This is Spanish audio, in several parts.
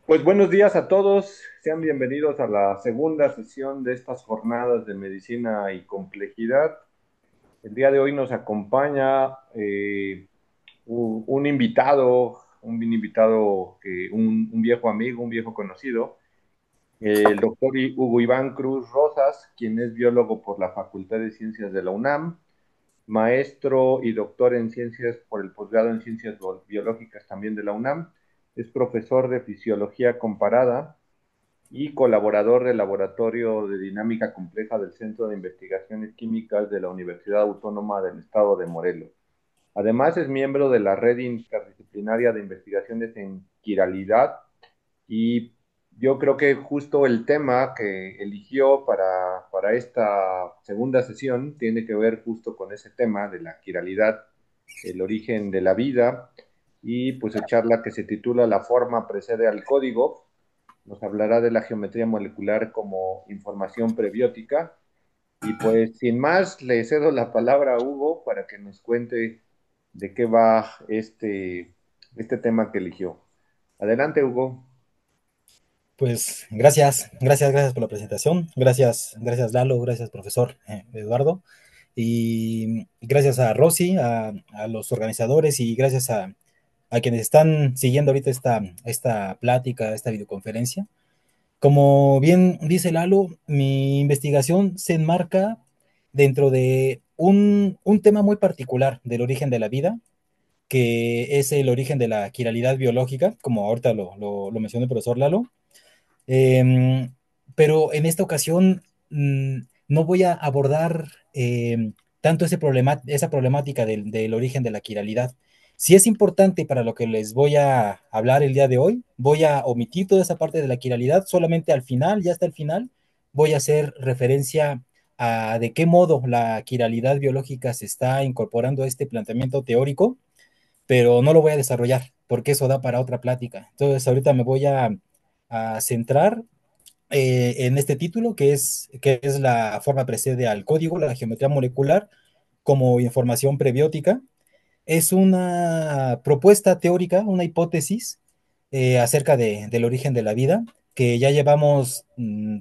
Pues buenos días a todos, sean bienvenidos a la segunda sesión de estas jornadas de medicina y complejidad. El día de hoy nos acompaña un viejo amigo, un viejo conocido, el doctor Hugo Iván Cruz Rosas, quien es biólogo por la Facultad de Ciencias de la UNAM, maestro y doctor en ciencias por el posgrado en ciencias biológicas también de la UNAM. Es profesor de fisiología comparada y colaborador del Laboratorio de Dinámica Compleja del Centro de Investigaciones Químicas de la Universidad Autónoma del Estado de Morelos. Además, es miembro de la Red Interdisciplinaria de Investigaciones en Quiralidad y yo creo que justo el tema que eligió para esta segunda sesión tiene que ver justo con ese tema de la quiralidad, el origen de la vida, y pues su charla que se titula La forma precede al código nos hablará de la geometría molecular como información prebiótica. Y pues sin más, le cedo la palabra a Hugo para que nos cuente de qué va este tema que eligió. Adelante, Hugo. Pues gracias por la presentación. Gracias Lalo, gracias profesor Eduardo. Y gracias a Rosy, a los organizadores y gracias a quienes están siguiendo ahorita esta plática, esta videoconferencia. Como bien dice Lalo, mi investigación se enmarca dentro de un tema muy particular del origen de la vida, que es el origen de la quiralidad biológica, como ahorita lo mencionó el profesor Lalo. Em, pero en esta ocasión no voy a abordar tanto esa problemática del origen de la quiralidad. Si es importante para lo que les voy a hablar el día de hoy, voy a omitir toda esa parte de la quiralidad, solamente al final, ya hasta el final, voy a hacer referencia a de qué modo la quiralidad biológica se está incorporando a este planteamiento teórico, pero no lo voy a desarrollar porque eso da para otra plática. Entonces ahorita me voy a centrar en este título, que es la forma precede al código, la geometría molecular como información prebiótica. Es una propuesta teórica, una hipótesis acerca del origen de la vida, que ya llevamos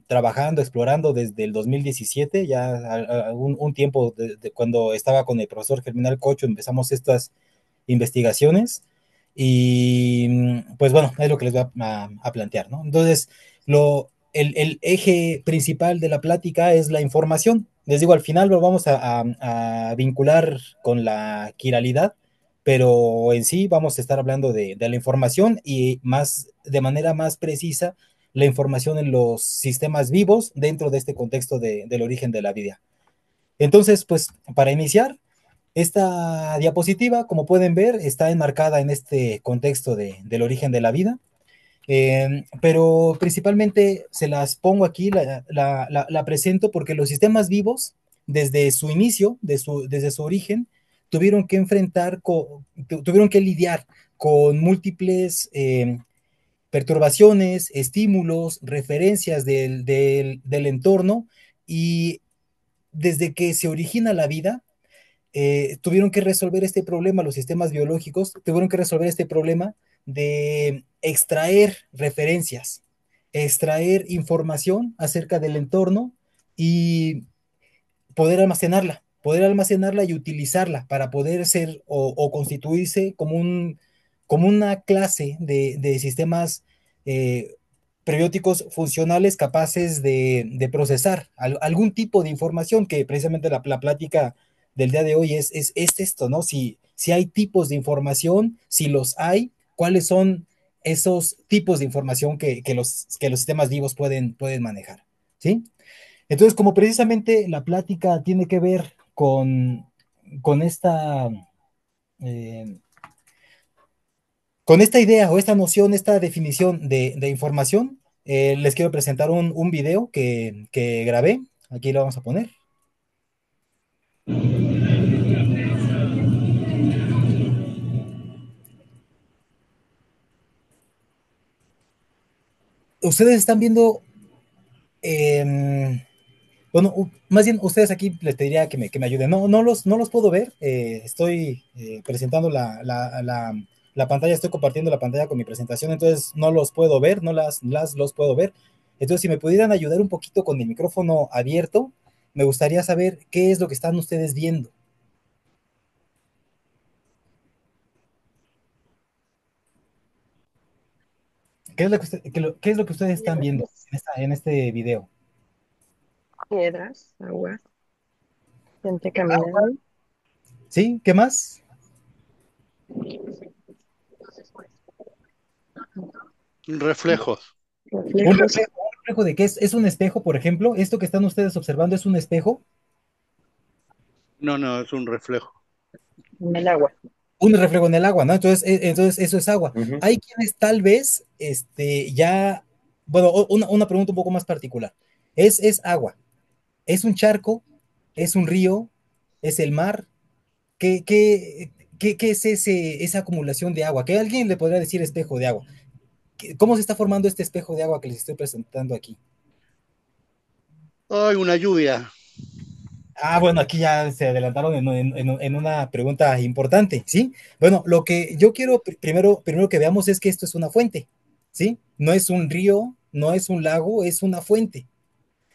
trabajando, explorando desde el 2017, ya un tiempo de cuando estaba con el profesor Germinal Cocho, empezamos estas investigaciones y pues bueno, es lo que les voy a plantear, ¿no? Entonces, el eje principal de la plática es la información. Les digo, al final lo vamos a vincular con la quiralidad, pero en sí vamos a estar hablando de la información y más, de manera más precisa, la información en los sistemas vivos dentro de este contexto del origen de la vida. Entonces, pues para iniciar, esta diapositiva, como pueden ver, está enmarcada en este contexto del origen de la vida, pero principalmente se las pongo aquí, la presento porque los sistemas vivos, desde su inicio, desde su origen, tuvieron que tuvieron que lidiar con múltiples perturbaciones, estímulos, referencias del entorno y desde que se origina la vida, tuvieron que resolver este problema, los sistemas biológicos tuvieron que resolver este problema de extraer referencias, extraer información acerca del entorno y poder almacenarla y utilizarla para poder ser o constituirse como una clase de sistemas eh, prebióticos funcionales capaces de procesar algún tipo de información, que precisamente la plática del día de hoy es esto, ¿no? Si hay tipos de información, si los hay, cuáles son esos tipos de información que los sistemas vivos pueden manejar, ¿sí? Entonces, como precisamente la plática tiene que ver con eh, con esta idea o esta noción, esta definición de información, les quiero presentar un video que grabé. Aquí lo vamos a poner. Ustedes están viendo, bueno, más bien ustedes aquí les pediría que me ayuden. No los puedo ver. Estoy presentando la pantalla, estoy compartiendo la pantalla con mi presentación, entonces no los puedo ver, no los puedo ver. Entonces, si me pudieran ayudar un poquito con el micrófono abierto, me gustaría saber qué es lo que están ustedes viendo. ¿Qué es lo que, qué es lo que ustedes están viendo Piedras, en este video? piedras, agua, gente caminando, ¿Sí? ¿Qué más? Reflejos. reflejos Un reflejo de qué es un espejo, por ejemplo. Esto que están ustedes observando es un espejo. No, no, es un reflejo. en el agua. Un reflejo en el agua, ¿no? Entonces, entonces eso es agua. Ujú. Hay quienes tal vez, ya, bueno, una pregunta un poco más particular. Es agua, es un charco, es un río, es el mar. ¿Qué, qué es esa acumulación de agua? ¿Qué alguien le podría decir espejo de agua? ¿Cómo se está formando este espejo de agua que les estoy presentando aquí? ¡Ay, una lluvia! Ah, bueno, aquí ya se adelantaron en una pregunta importante, ¿sí? Bueno, lo que yo quiero primero que veamos es que esto es una fuente, ¿sí? No es un río, no es un lago, es una fuente.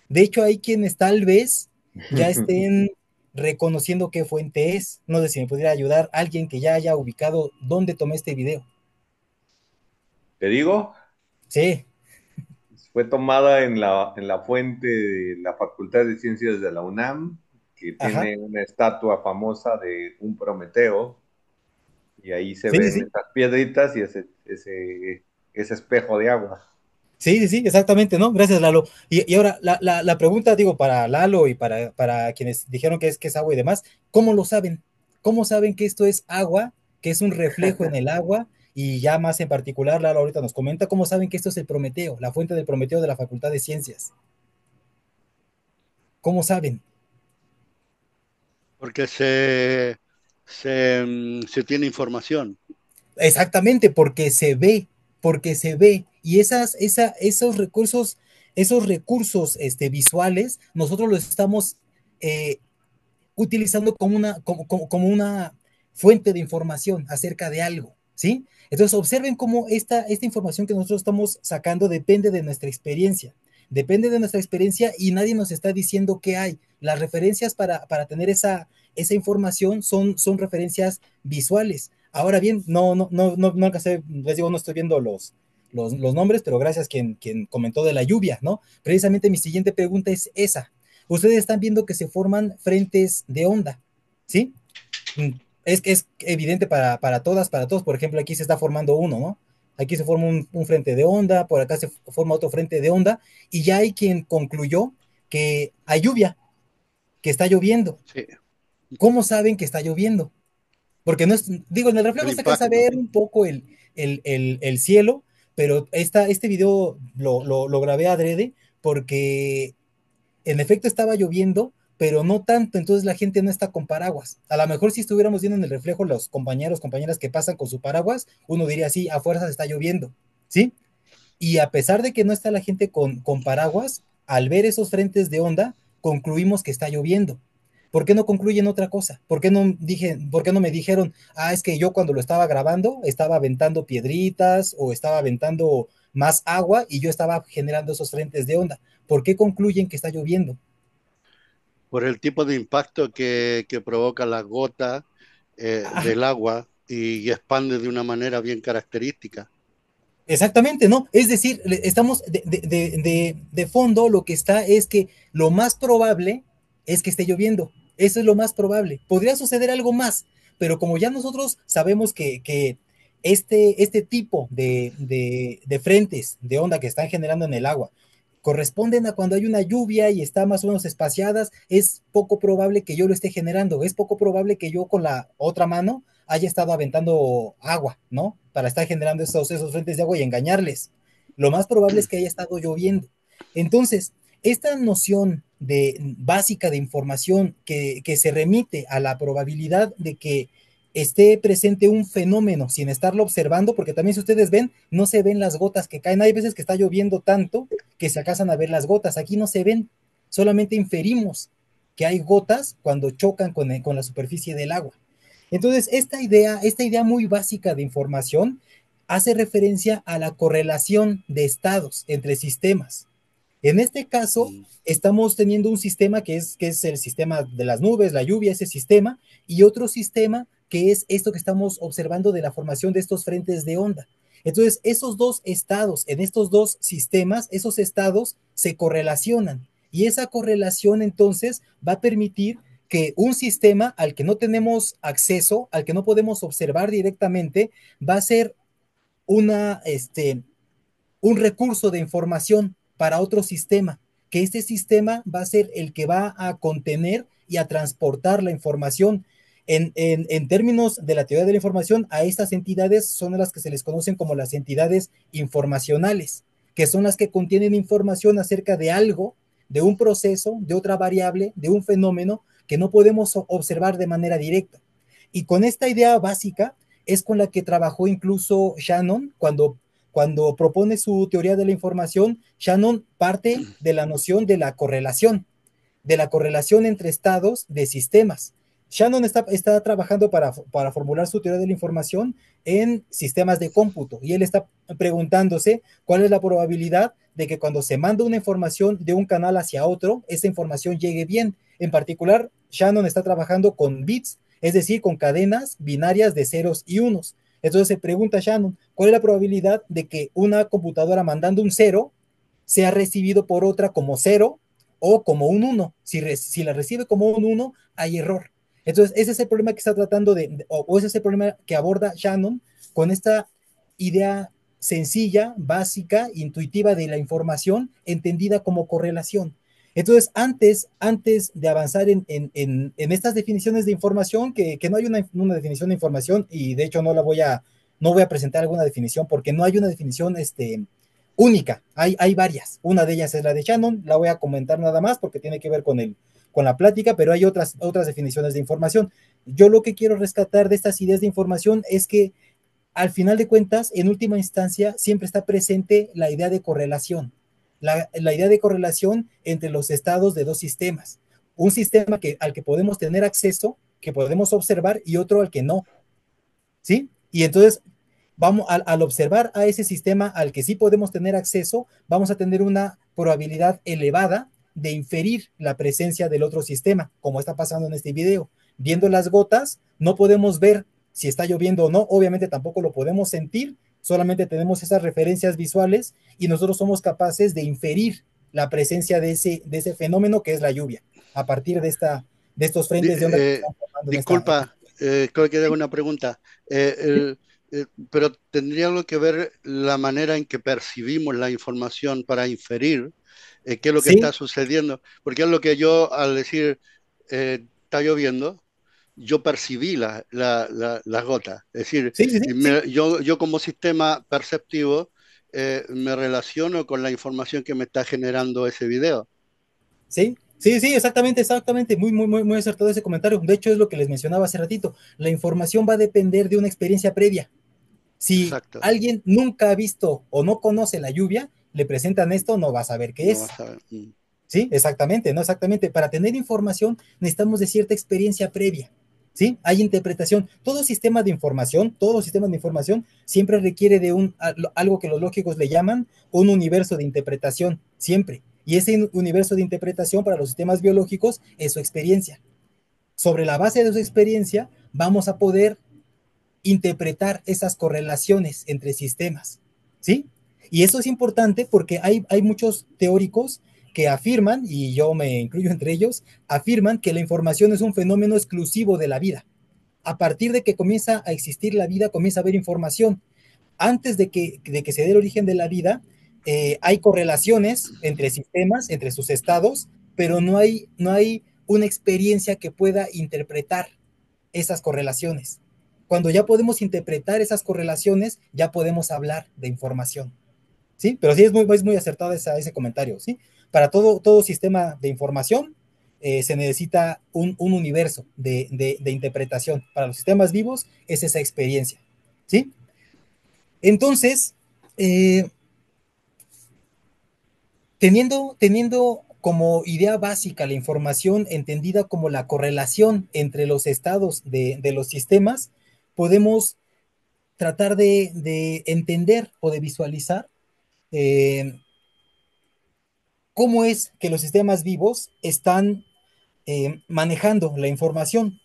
De hecho, hay quienes tal vez ya estén reconociendo qué fuente es. No sé si me pudiera ayudar alguien que ya haya ubicado dónde tomé este video. Te digo, Sí, fue tomada en la fuente de la Facultad de Ciencias de la UNAM, que ajá, tiene una estatua famosa de un Prometeo, y ahí se sí, sí, ven sí. esas piedritas y ese espejo de agua. Sí, sí, sí, exactamente, ¿no? Gracias, Lalo. Y ahora, la pregunta, digo, para Lalo y para quienes dijeron que es agua y demás, ¿cómo lo saben? ¿Cómo saben que esto es agua, que es un reflejo en el agua? Y ya más en particular, Lalo ahorita nos comenta, ¿cómo saben que esto es el Prometeo, la fuente del Prometeo de la Facultad de Ciencias? ¿Cómo saben? Porque se tiene información. Exactamente, porque se ve. Y esos recursos visuales, nosotros los estamos eh, utilizando como una fuente de información acerca de algo, ¿sí? Entonces observen cómo esta información que nosotros estamos sacando depende de nuestra experiencia y nadie nos está diciendo qué hay. Las referencias para tener esa información son referencias visuales. Ahora bien, no alcancé, les digo, no estoy viendo los nombres, pero gracias quien comentó de la lluvia, ¿no? Precisamente mi siguiente pregunta es esa. Ustedes están viendo que se forman frentes de onda, ¿sí? Mm, es evidente para todos. Por ejemplo, aquí se está formando uno, ¿no? Aquí se forma un frente de onda, por acá se forma otro frente de onda, y ya hay quien concluyó que hay lluvia, que está lloviendo. Sí, ¿Cómo saben que está lloviendo? Porque no es, digo, en el el reflejo se alcanza a impacto. ver un poco el cielo, pero este video lo grabé adrede porque en efecto estaba lloviendo, pero no tanto, entonces la gente no está con paraguas. A lo mejor si estuviéramos viendo en el reflejo los compañeros, compañeras que pasan con su paraguas, uno diría, sí, a fuerzas está lloviendo, ¿sí? Y a pesar de que no está la gente con paraguas, al ver esos frentes de onda, concluimos que está lloviendo. ¿Por qué no concluyen otra cosa? ¿Por qué no me dijeron, ah, es que yo cuando lo estaba grabando estaba aventando piedritas o estaba aventando más agua y yo estaba generando esos frentes de onda? ¿Por qué concluyen que está lloviendo? Por el tipo de impacto que provoca la gota Ah, del agua y expande de una manera bien característica. exactamente, ¿no? Es decir, estamos de fondo, lo que está es que lo más probable es que esté lloviendo. Eso es lo más probable. Podría suceder algo más, pero como ya nosotros sabemos que este tipo de frentes de onda que están generando en el agua corresponden a cuando hay una lluvia y está más o menos espaciadas, es poco probable que yo lo esté generando. Es poco probable que yo con la otra mano haya estado aventando agua, ¿no? Para estar generando esos frentes de agua y engañarles. Lo más probable es que haya estado lloviendo. Entonces, esta noción básica de información que se remite a la probabilidad de que esté presente un fenómeno sin estarlo observando, porque también si ustedes ven, no se ven las gotas que caen. Hay veces que está lloviendo tanto que se alcanzan a ver las gotas. Aquí no se ven, solamente inferimos que hay gotas cuando chocan con la superficie del agua. Entonces, esta idea muy básica de información hace referencia a la correlación de estados entre sistemas. En este caso, estamos teniendo un sistema que es el sistema de las nubes, la lluvia, ese sistema, y otro sistema que es esto que estamos observando de la formación de estos frentes de onda. Entonces, esos dos estados, en estos dos sistemas, esos estados se correlacionan. Y esa correlación entonces va a permitir que un sistema al que no tenemos acceso, al que no podemos observar directamente, va a ser una, un recurso de información para otro sistema, que este sistema va a ser el que va a contener y a transportar la información. En términos de la teoría de la información, a estas entidades son las que se les conocen como las entidades informacionales, que son las que contienen información acerca de algo, de un proceso, de otra variable, de un fenómeno que no podemos observar de manera directa. Y con esta idea básica es con la que trabajó incluso Shannon cuando propone su teoría de la información. Shannon parte de la noción de la correlación entre estados de sistemas. Shannon está trabajando para formular su teoría de la información en sistemas de cómputo y él está preguntándose cuál es la probabilidad de que cuando se manda una información de un canal hacia otro, esa información llegue bien. En particular, Shannon está trabajando con bits, es decir, con cadenas binarias de ceros y unos. Entonces se pregunta Shannon, ¿cuál es la probabilidad de que una computadora mandando un cero sea recibido por otra como cero o como un 1? Si la recibe como un 1, hay error. Entonces, ese es el problema que está tratando o ese es el problema que aborda Shannon con esta idea sencilla, básica, intuitiva de la información entendida como correlación. Entonces, antes de avanzar en estas definiciones de información, que no hay una definición de información, y de hecho no voy a presentar alguna definición porque no hay una definición única, hay varias. Una de ellas es la de Shannon, la voy a comentar nada más porque tiene que ver con la plática, pero hay otras definiciones de información. Yo lo que quiero rescatar de estas ideas de información es que al final de cuentas, en última instancia, siempre está presente la idea de correlación, la idea de correlación entre los estados de dos sistemas. Un sistema al que podemos tener acceso, que podemos observar, y otro al que no. ¿Sí? Y entonces, al observar a ese sistema al que sí podemos tener acceso, vamos a tener una probabilidad elevada de inferir la presencia del otro sistema, como está pasando en este video. Viendo las gotas, no podemos ver si está lloviendo o no, obviamente tampoco lo podemos sentir, solamente tenemos esas referencias visuales y nosotros somos capaces de inferir la presencia de ese fenómeno que es la lluvia, a partir de estos frentes de onda que están formando en Disculpa, creo que tengo una pregunta. Pero tendría algo que ver la manera en que percibimos la información para inferir qué es lo que ¿Sí? está sucediendo. Porque es lo que yo, al decir está lloviendo, yo percibí las gotas. Es decir, Sí, sí, sí, sí. yo como sistema perceptivo me relaciono con la información que me está generando ese video. Sí, sí, sí, exactamente, exactamente. Muy acertado ese comentario. De hecho, es lo que les mencionaba hace ratito. La información va a depender de una experiencia previa. Si Exacto. alguien nunca ha visto o no conoce la lluvia, le presentan esto, no va a saber qué No es. vas a ver. Sí, exactamente, ¿no? Exactamente. Para tener información necesitamos de cierta experiencia previa. ¿Sí? Hay interpretación. Todos los sistemas de información siempre requiere de algo que los lógicos le llaman un universo de interpretación, siempre. Y ese universo de interpretación para los sistemas biológicos es su experiencia. Sobre la base de su experiencia, vamos a poder interpretar esas correlaciones entre sistemas. ¿Sí? Y eso es importante porque hay muchos teóricos que afirman, y yo me incluyo entre ellos, afirman que la información es un fenómeno exclusivo de la vida. A partir de que comienza a existir la vida, comienza a haber información. Antes de que se dé el origen de la vida, hay correlaciones entre sistemas, entre sus estados, pero no hay una experiencia que pueda interpretar esas correlaciones. Cuando ya podemos interpretar esas correlaciones, ya podemos hablar de información. ¿Sí? Pero sí es muy acertado ese comentario. ¿Sí? Para todo sistema de información se necesita un universo de interpretación. Para los sistemas vivos es esa experiencia. ¿Sí? Entonces, teniendo como idea básica la información entendida como la correlación entre los estados de los sistemas, podemos tratar de entender o de visualizar eh, cómo es que los sistemas vivos están manejando la información.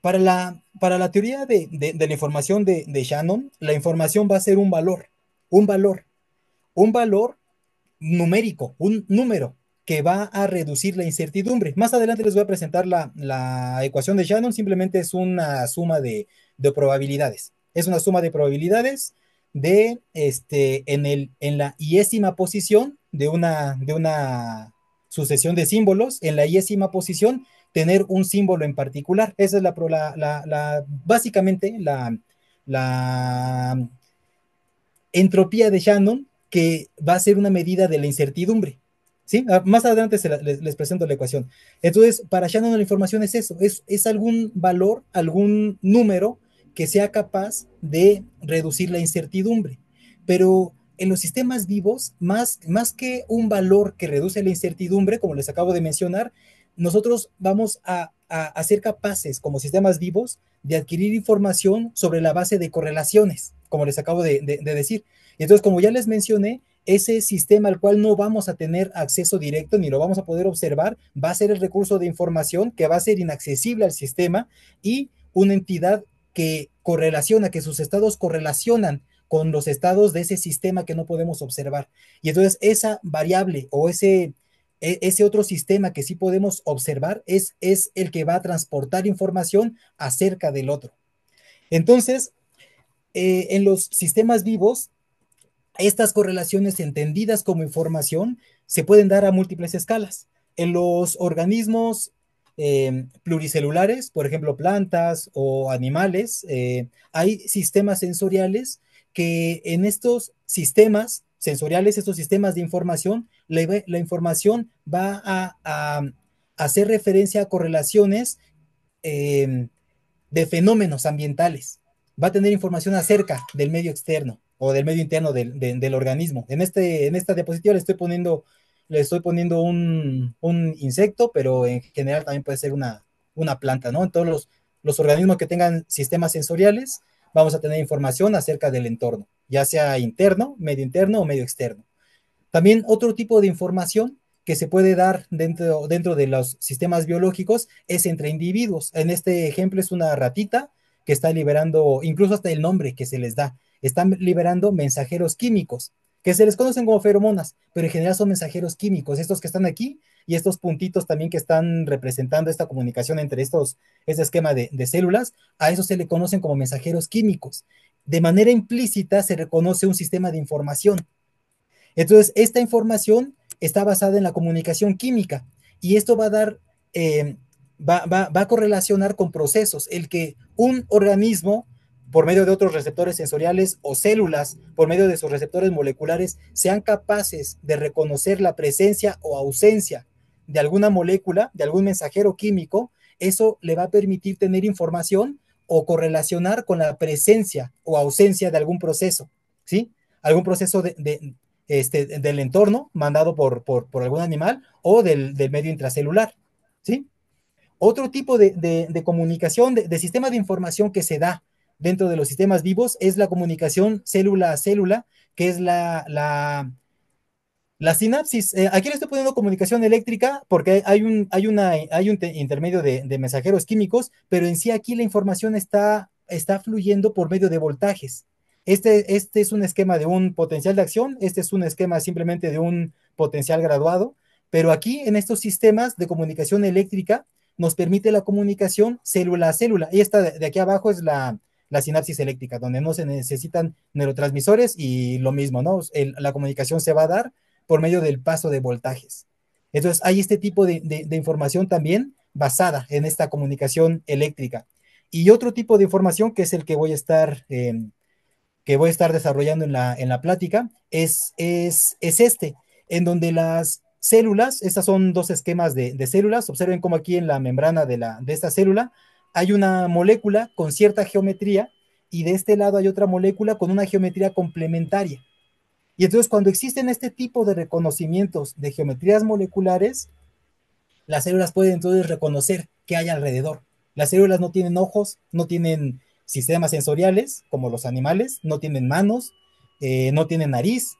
Para la teoría de la información de Shannon, la información va a ser un valor, un valor numérico, un número que va a reducir la incertidumbre. Más adelante les voy a presentar la ecuación de Shannon, simplemente es una suma de probabilidades. Es una suma de probabilidades en la iésima posición de una sucesión de símbolos, en la iésima posición tener un símbolo en particular. Esa es básicamente la entropía de Shannon, que va a ser una medida de la incertidumbre. ¿Sí? Más adelante les presento la ecuación. Entonces, para Shannon la información es eso, es algún valor, algún número que sea capaz de reducir la incertidumbre. Pero en los sistemas vivos, más que un valor que reduce la incertidumbre, como les acabo de mencionar, nosotros vamos a ser capaces, como sistemas vivos, de adquirir información sobre la base de correlaciones, como les acabo de decir. Entonces, como ya les mencioné, ese sistema al cual no vamos a tener acceso directo ni lo vamos a poder observar, va a ser el recurso de información que va a ser inaccesible al sistema y una entidad que correlaciona, que sus estados correlacionan con los estados de ese sistema que no podemos observar. Y entonces esa variable o ese otro sistema que sí podemos observar es el que va a transportar información acerca del otro. Entonces, en los sistemas vivos, estas correlaciones entendidas como información se pueden dar a múltiples escalas. En los organismos pluricelulares, por ejemplo, plantas o animales, hay sistemas sensoriales que en estos sistemas sensoriales, estos sistemas de información, la información va a hacer referencia a correlaciones eh, de fenómenos ambientales. Va a tener información acerca del medio externo o del medio interno del organismo. En esta diapositiva le estoy poniendo un insecto, pero en general también puede ser una planta, ¿no? En todos los organismos que tengan sistemas sensoriales, vamos a tener información acerca del entorno, ya sea interno, medio interno o medio externo. También otro tipo de información que se puede dar dentro de los sistemas biológicos es entre individuos. En este ejemplo es una ratita que está liberando, incluso hasta el nombre que se les da, están liberando mensajeros químicos, que se les conocen como feromonas, pero en general son mensajeros químicos, estos que están aquí y estos puntitos también que están representando esta comunicación entre este esquema de células, a eso se le conocen como mensajeros químicos. De manera implícita se reconoce un sistema de información. Entonces, esta información está basada en la comunicación química y esto va a dar, va a correlacionar con procesos, el que un organismo, por medio de otros receptores sensoriales o células, por medio de sus receptores moleculares, sean capaces de reconocer la presencia o ausencia de alguna molécula, de algún mensajero químico, eso le va a permitir tener información o correlacionar con la presencia o ausencia de algún proceso, ¿sí? Algún proceso del entorno mandado por algún animal o del medio intracelular, ¿sí? Otro tipo de comunicación, de sistema de información que se da dentro de los sistemas vivos es la comunicación célula a célula, que es la sinapsis. Aquí le estoy poniendo comunicación eléctrica porque hay un intermedio de mensajeros químicos, pero en sí aquí la información está fluyendo por medio de voltajes. Este es un esquema de un potencial de acción, este es un esquema simplemente de un potencial graduado, pero aquí en estos sistemas de comunicación eléctrica nos permite la comunicación célula a célula. Y esta de aquí abajo es la sinapsis eléctrica, donde no se necesitan neurotransmisores y lo mismo, ¿no? La comunicación se va a dar por medio del paso de voltajes. Entonces, hay este tipo de información también basada en esta comunicación eléctrica. Y otro tipo de información que es el que voy a estar desarrollando en la plática es en donde las células, estas son dos esquemas de células, observen cómo aquí en la membrana de esta célula hay una molécula con cierta geometría y de este lado hay otra molécula con una geometría complementaria. Y entonces cuando existen este tipo de reconocimientos de geometrías moleculares, las células pueden entonces reconocer qué hay alrededor. Las células no tienen ojos, no tienen sistemas sensoriales como los animales, no tienen manos, no tienen nariz.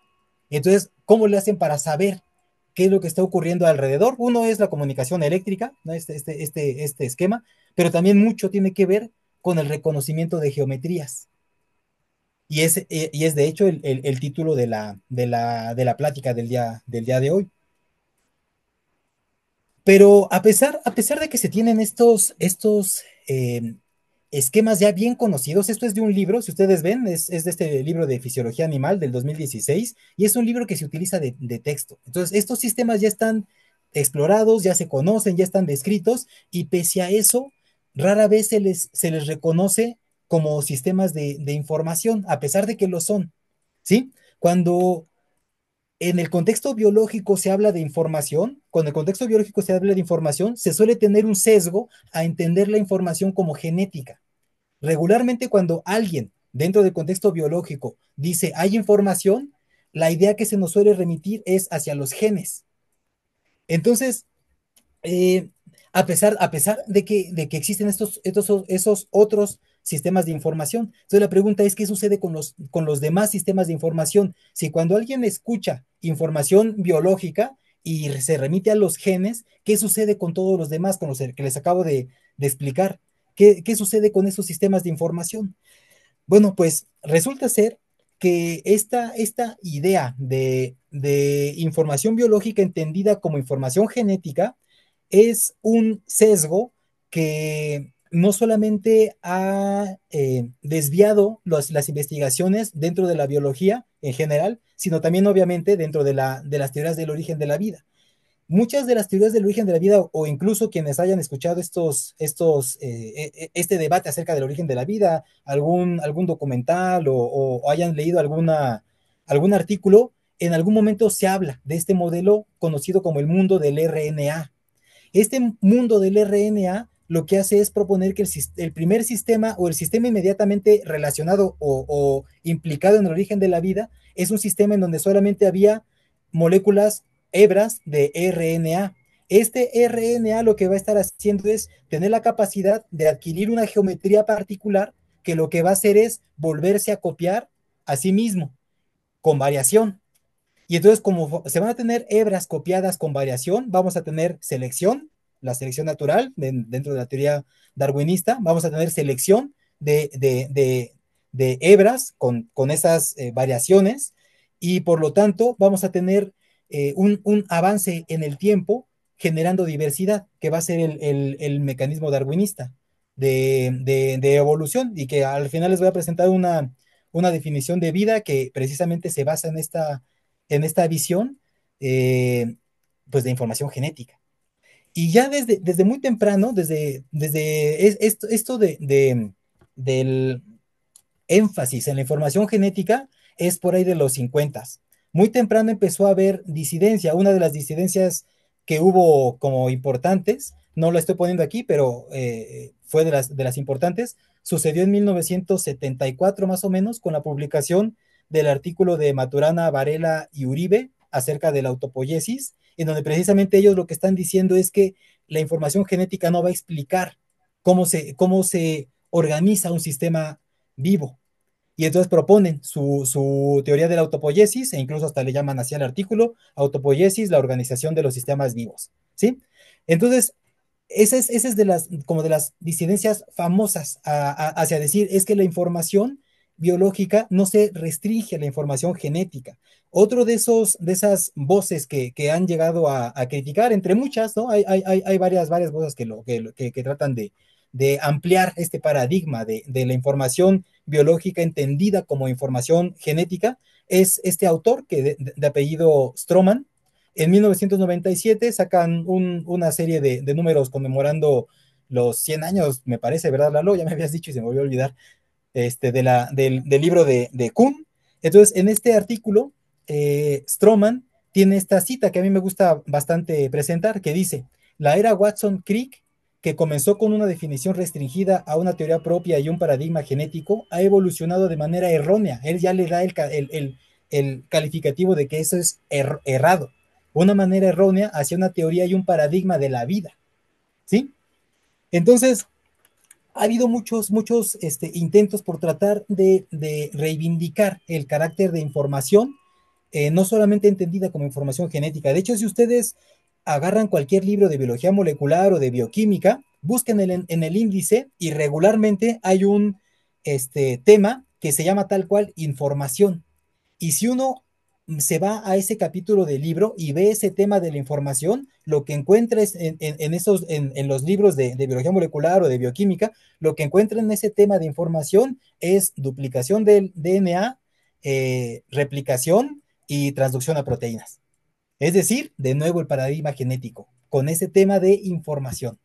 Entonces, ¿cómo le hacen para saber qué es lo que está ocurriendo alrededor? Uno es la comunicación eléctrica, ¿no? Este esquema, pero también mucho tiene que ver con el reconocimiento de geometrías. Y es de hecho el título de la plática del día de hoy. Pero a pesar de que se tienen estos esquemas ya bien conocidos, esto es de un libro, si ustedes ven, es de este libro de Fisiología Animal del 2016, y es un libro que se utiliza de texto. Entonces, estos sistemas ya están explorados, ya se conocen, ya están descritos, y pese a eso, rara vez se les reconoce como sistemas de información, a pesar de que lo son, ¿sí? Cuando en el contexto biológico se habla de información, cuando el contexto biológico se habla de información, se suele tener un sesgo a entender la información como genética. Regularmente cuando alguien dentro del contexto biológico dice hay información, la idea que se nos suele remitir es hacia los genes. Entonces, eh, a pesar de que existen esos otros sistemas de información. Entonces la pregunta es, ¿qué sucede con los demás sistemas de información? Si cuando alguien escucha información biológica y se remite a los genes, ¿qué sucede con todos los demás, con los que les acabo de explicar? ¿Qué sucede con esos sistemas de información? Bueno, pues resulta ser que esta idea de información biológica entendida como información genética es un sesgo que no solamente ha desviado las investigaciones dentro de la biología en general, sino también obviamente dentro de las teorías del origen de la vida. Muchas de las teorías del origen de la vida, o incluso quienes hayan escuchado este debate acerca del origen de la vida, algún documental o hayan leído algún artículo, en algún momento se habla de este modelo conocido como el mundo del RNA. Este mundo del RNA lo que hace es proponer que el primer sistema o el sistema inmediatamente relacionado o implicado en el origen de la vida es un sistema en donde solamente había moléculas hebras de RNA. Este RNA lo que va a estar haciendo es tener la capacidad de adquirir una geometría particular que lo que va a hacer es volverse a copiar a sí mismo con variación. Y entonces, como se van a tener hebras copiadas con variación, vamos a tener selección, la selección natural dentro de la teoría darwinista, vamos a tener selección de hebras con esas variaciones, y por lo tanto vamos a tener un avance en el tiempo generando diversidad, que va a ser el mecanismo darwinista de evolución, y que al final les voy a presentar una definición de vida que precisamente se basa en esta visión, eh, pues de información genética. Y ya desde muy temprano, desde esto del énfasis en la información genética es por ahí de los 50. Muy temprano empezó a haber disidencia. Una de las disidencias que hubo como importantes, no la estoy poniendo aquí, pero fue de las importantes, sucedió en 1974 más o menos con la publicación del artículo de Maturana, Varela y Uribe acerca de la autopoiesis, en donde precisamente ellos lo que están diciendo es que la información genética no va a explicar cómo se organiza un sistema vivo. Y entonces proponen su teoría de la autopoiesis, e incluso hasta le llaman así al artículo, autopoiesis, la organización de los sistemas vivos, ¿sí? Entonces, esa es como de las disidencias famosas hacia decir, es que la información biológica no se restringe a la información genética. Otro de esas voces que han llegado a criticar, entre muchas, ¿no? Hay varias voces que tratan de ampliar este paradigma de la información biológica entendida como información genética, es este autor de apellido Stroman. En 1997 sacan una serie de números conmemorando los 100 años, me parece, ¿verdad, Lalo? Ya me habías dicho y se me volvió a olvidar, del libro de Kuhn. Entonces, en este artículo, Stroman tiene esta cita que a mí me gusta bastante presentar, que dice, la era Watson-Crick, que comenzó con una definición restringida a una teoría propia y un paradigma genético, ha evolucionado de manera errónea. Él ya le da el calificativo de que eso es errado, una manera errónea hacia una teoría y un paradigma de la vida, ¿sí? Entonces, ha habido muchos intentos por tratar de reivindicar el carácter de información, no solamente entendida como información genética. De hecho, si ustedes agarran cualquier libro de biología molecular o de bioquímica, busquen en el índice y regularmente hay un tema que se llama tal cual información. Y si uno se va a ese capítulo del libro y ve ese tema de la información, lo que encuentra es en los libros de biología molecular o de bioquímica, lo que encuentra en ese tema de información es duplicación del DNA, replicación y transducción a proteínas. Es decir, de nuevo el paradigma genético, con ese tema de información.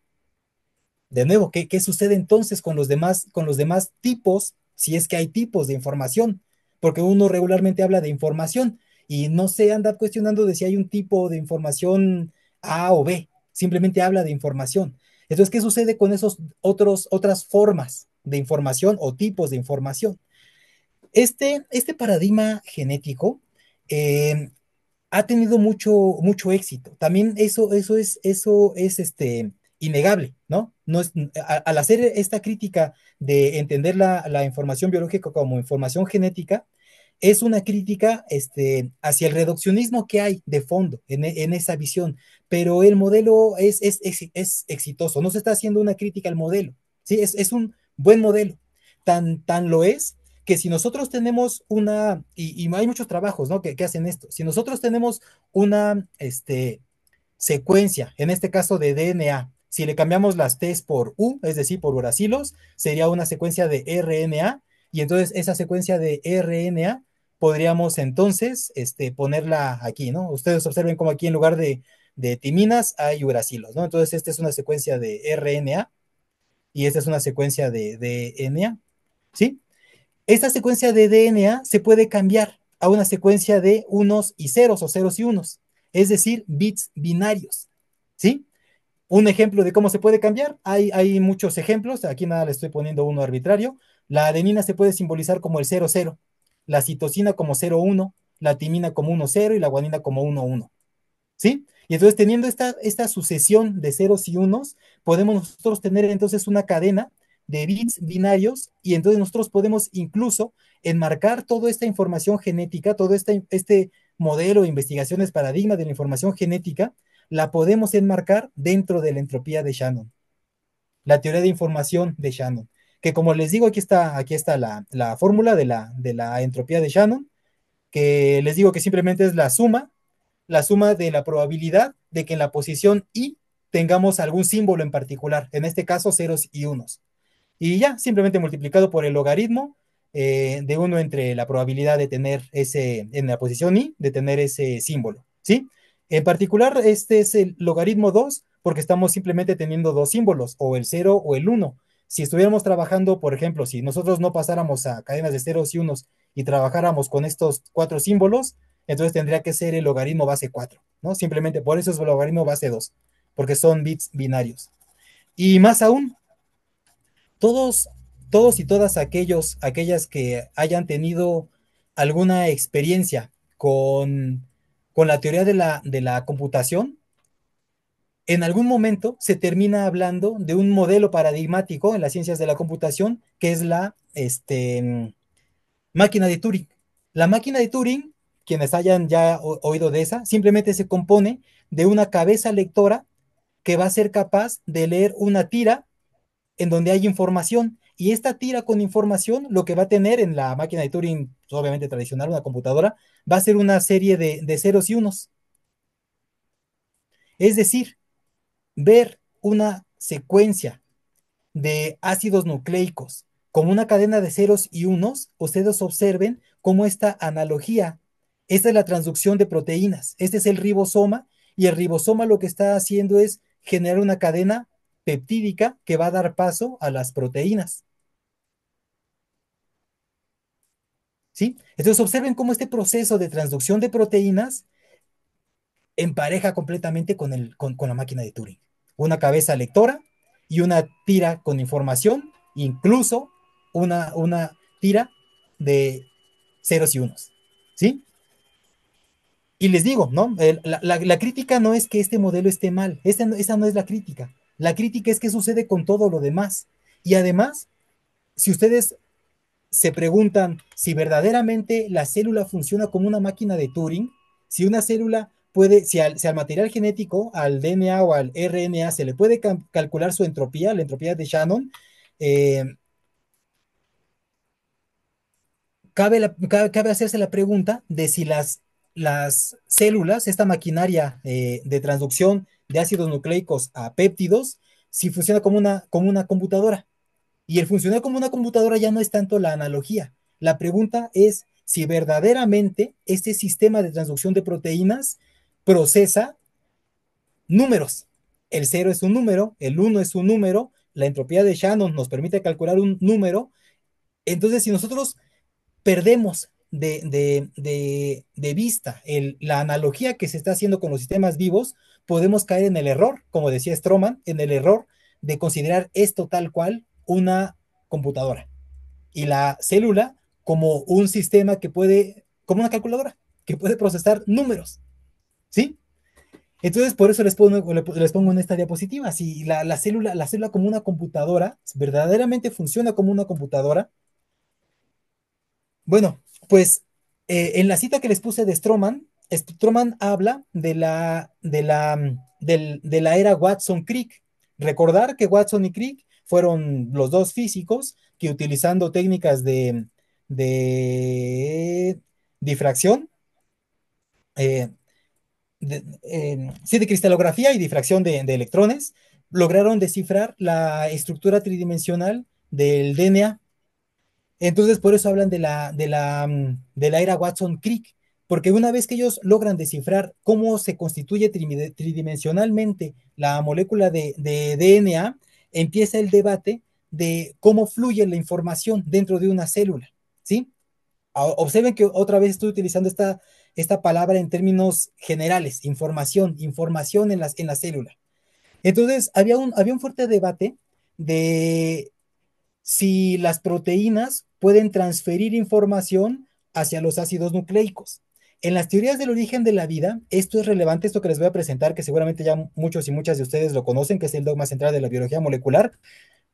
De nuevo, ¿qué sucede entonces con los demás tipos, si es que hay tipos de información? Porque uno regularmente habla de información y no se anda cuestionando de si hay un tipo de información A o B, simplemente habla de información. Entonces, ¿qué sucede con esos otras formas de información o tipos de información? Este paradigma genético eh, ha tenido mucho éxito. También eso es innegable, ¿no? No es, al hacer esta crítica de entender la información biológica como información genética, es una crítica hacia el reduccionismo que hay de fondo en esa visión, pero el modelo es exitoso, no se está haciendo una crítica al modelo, ¿sí? Es un buen modelo, tan lo es que si nosotros tenemos y hay muchos trabajos, ¿no? que hacen esto, si nosotros tenemos una secuencia, en este caso de DNA, si le cambiamos las T's por U, es decir, por uracilos, sería una secuencia de RNA, y entonces esa secuencia de RNA podríamos entonces ponerla aquí, ¿no? Ustedes observen como aquí en lugar de timinas hay uracilos, ¿no? Entonces esta es una secuencia de RNA y esta es una secuencia de DNA, ¿sí? Esta secuencia de DNA se puede cambiar a una secuencia de unos y ceros o ceros y unos, es decir, bits binarios, ¿sí? Un ejemplo de cómo se puede cambiar, hay muchos ejemplos, aquí nada le estoy poniendo uno arbitrario. La adenina se puede simbolizar como el 00, la citosina como 01, la timina como 10 y la guanina como 11, ¿sí? Y entonces teniendo esta sucesión de ceros y unos, podemos nosotros tener entonces una cadena de bits binarios y entonces nosotros podemos incluso enmarcar toda esta información genética, todo este modelo de investigaciones paradigma de la información genética, la podemos enmarcar dentro de la entropía de Shannon, la teoría de información de Shannon, que como les digo, aquí está la fórmula de la entropía de Shannon, que les digo que simplemente es la suma de la probabilidad de que en la posición I tengamos algún símbolo en particular, en este caso ceros y unos. Y ya, simplemente multiplicado por el logaritmo de 1 entre la probabilidad de tener en la posición I, de tener ese símbolo, ¿sí? En particular, este es el logaritmo 2 porque estamos simplemente teniendo dos símbolos, o el 0 o el 1. Si estuviéramos trabajando, por ejemplo, si nosotros no pasáramos a cadenas de ceros y unos y trabajáramos con estos cuatro símbolos, entonces tendría que ser el logaritmo base 4, ¿no? Simplemente por eso es el logaritmo base 2, porque son bits binarios. Y más aún, todos, todos y todas aquellas que hayan tenido alguna experiencia con la teoría de la computación, en algún momento se termina hablando de un modelo paradigmático en las ciencias de la computación, que es la máquina de Turing. La máquina de Turing, quienes hayan ya oído de esa, simplemente se compone de una cabeza lectora que va a ser capaz de leer una tira en donde hay información. Y esta tira con información, lo que va a tener en la máquina de Turing, pues, obviamente tradicional, una computadora, va a ser una serie de ceros y unos. Es decir, ver una secuencia de ácidos nucleicos como una cadena de ceros y unos, ustedes observen cómo esta analogía, esta es la transducción de proteínas, este es el ribosoma, y el ribosoma lo que está haciendo es generar una cadena peptídica que va a dar paso a las proteínas, ¿sí? Entonces observen cómo este proceso de transducción de proteínas empareja completamente con la máquina de Turing. Una cabeza lectora y una tira con información, incluso una tira de ceros y unos, ¿sí? Y les digo, ¿no? La crítica no es que este modelo esté mal, esa no es la crítica. La crítica es qué sucede con todo lo demás. Y además, si ustedes se preguntan si verdaderamente la célula funciona como una máquina de Turing, si una célula puede, si al material genético, al DNA o al RNA se le puede calcular su entropía, la entropía de Shannon, eh, cabe hacerse la pregunta de si las células, esta maquinaria de transducción de ácidos nucleicos a péptidos, si funciona como una computadora. Y el funcionar como una computadora ya no es tanto la analogía. La pregunta es si verdaderamente este sistema de transducción de proteínas procesa números. El 0 es un número, el 1 es un número, la entropía de Shannon nos permite calcular un número. Entonces, si nosotros perdemos de vista la analogía que se está haciendo con los sistemas vivos, podemos caer en el error, como decía Stroman, en el error de considerar esto tal cual una computadora y la célula como un sistema que puede, como una calculadora, que puede procesar números, ¿sí? Entonces, por eso les pongo en esta diapositiva, si la célula como una computadora, verdaderamente funciona como una computadora, bueno, pues en la cita que les puse de Stroman, Stroman habla de la era Watson-Crick. Recordar que Watson y Crick fueron los dos físicos que utilizando técnicas de difracción, eh, sí, de cristalografía y difracción de electrones, lograron descifrar la estructura tridimensional del DNA. Entonces, por eso hablan de la era Watson-Crick, porque una vez que ellos logran descifrar cómo se constituye tridimensionalmente la molécula de DNA, empieza el debate de cómo fluye la información dentro de una célula, ¿sí? Observen que otra vez estoy utilizando esta palabra en términos generales, información en la célula. Entonces, había un fuerte debate de si las proteínas pueden transferir información hacia los ácidos nucleicos. En las teorías del origen de la vida, esto es relevante, esto que les voy a presentar, que seguramente ya muchos y muchas de ustedes lo conocen, que es el dogma central de la biología molecular.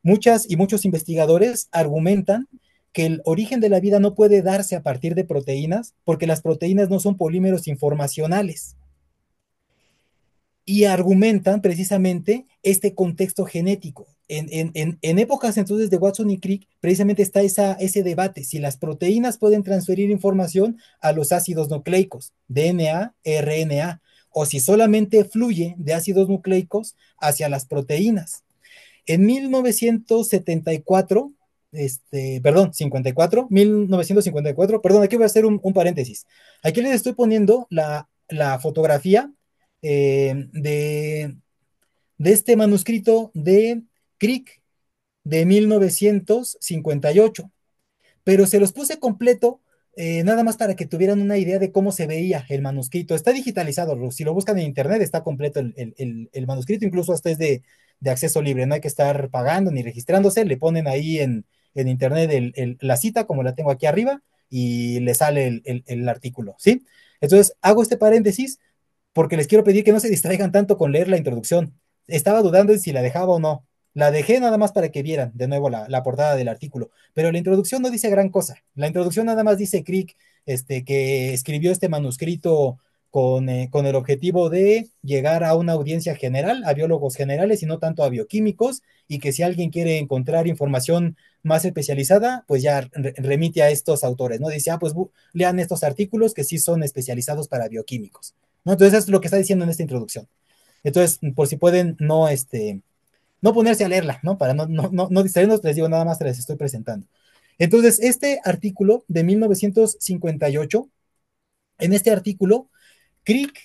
Muchas y muchos investigadores argumentan que el origen de la vida no puede darse a partir de proteínas, porque las proteínas no son polímeros informacionales y argumentan precisamente este contexto genético. En épocas entonces de Watson y Crick, precisamente está ese debate, si las proteínas pueden transferir información a los ácidos nucleicos, DNA, RNA, o si solamente fluye de ácidos nucleicos hacia las proteínas. En 1974, perdón, 1954, perdón, aquí voy a hacer un paréntesis. Aquí les estoy poniendo la fotografía de este manuscrito de Crick de 1958, pero se los puse completo nada más para que tuvieran una idea de cómo se veía el manuscrito. Está digitalizado, si lo buscan en internet está completo el manuscrito, incluso hasta es de acceso libre, no hay que estar pagando ni registrándose, le ponen ahí en internet la cita como la tengo aquí arriba y le sale el artículo, ¿sí? Entonces hago este paréntesis porque les quiero pedir que no se distraigan tanto con leer la introducción. Estaba dudando de si la dejaba o no. La dejé nada más para que vieran de nuevo la portada del artículo, pero la introducción no dice gran cosa. La introducción nada más dice Crick, que escribió este manuscrito con el objetivo de llegar a una audiencia general, a biólogos generales y no tanto a bioquímicos, y que si alguien quiere encontrar información más especializada, pues ya remite a estos autores, ¿no? Dice, pues lean estos artículos que sí son especializados para bioquímicos, ¿no? Entonces, eso es lo que está diciendo en esta introducción. Entonces, por si pueden no ponerse a leerla, ¿no? Para no distraernos, les digo, nada más te les estoy presentando. Entonces, este artículo de 1958, en este artículo, Crick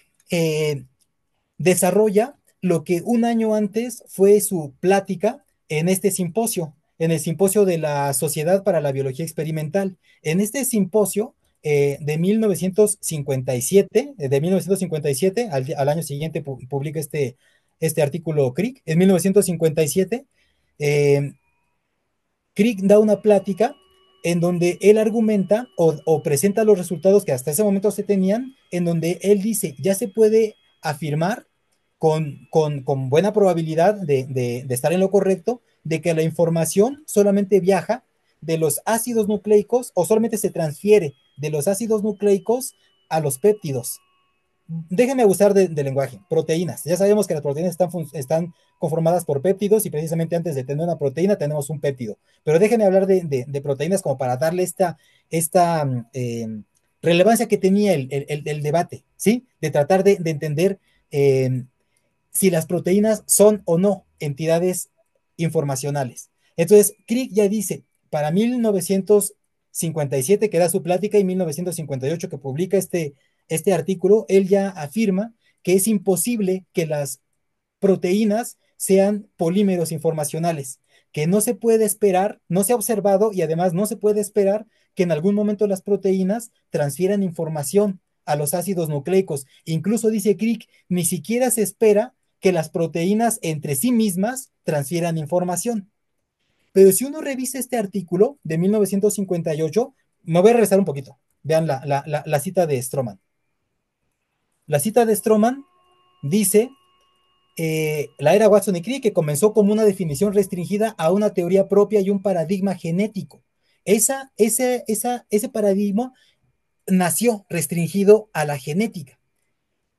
desarrolla lo que un año antes fue su plática en este simposio, en el simposio de la Sociedad para la Biología Experimental. En este simposio de 1957, al año siguiente publica este artículo Crick, en 1957, Crick da una plática en donde él argumenta o presenta los resultados que hasta ese momento se tenían, en donde él dice, ya se puede afirmar con buena probabilidad de estar en lo correcto, de que la información solamente viaja de los ácidos nucleicos o solamente se transfiere de los ácidos nucleicos a los péptidos. Déjenme abusar de lenguaje. Proteínas. Ya sabemos que las proteínas están conformadas por péptidos y precisamente antes de tener una proteína tenemos un péptido. Pero déjenme hablar de proteínas como para darle esta relevancia que tenía el debate, ¿sí? De tratar de entender si las proteínas son o no entidades informacionales. Entonces, Crick ya dice, para 1957, que da su plática, y 1958, que publica este artículo, él ya afirma que es imposible que las proteínas sean polímeros informacionales, que no se puede esperar, no se ha observado y además no se puede esperar que en algún momento las proteínas transfieran información a los ácidos nucleicos. Incluso dice Crick, ni siquiera se espera que las proteínas entre sí mismas transfieran información. Pero si uno revisa este artículo de 1958, me voy a regresar un poquito. Vean la cita de Stroman. La cita de Stroman dice, la era Watson y Crick, que comenzó como una definición restringida a una teoría propia y un paradigma genético. Ese paradigma nació restringido a la genética.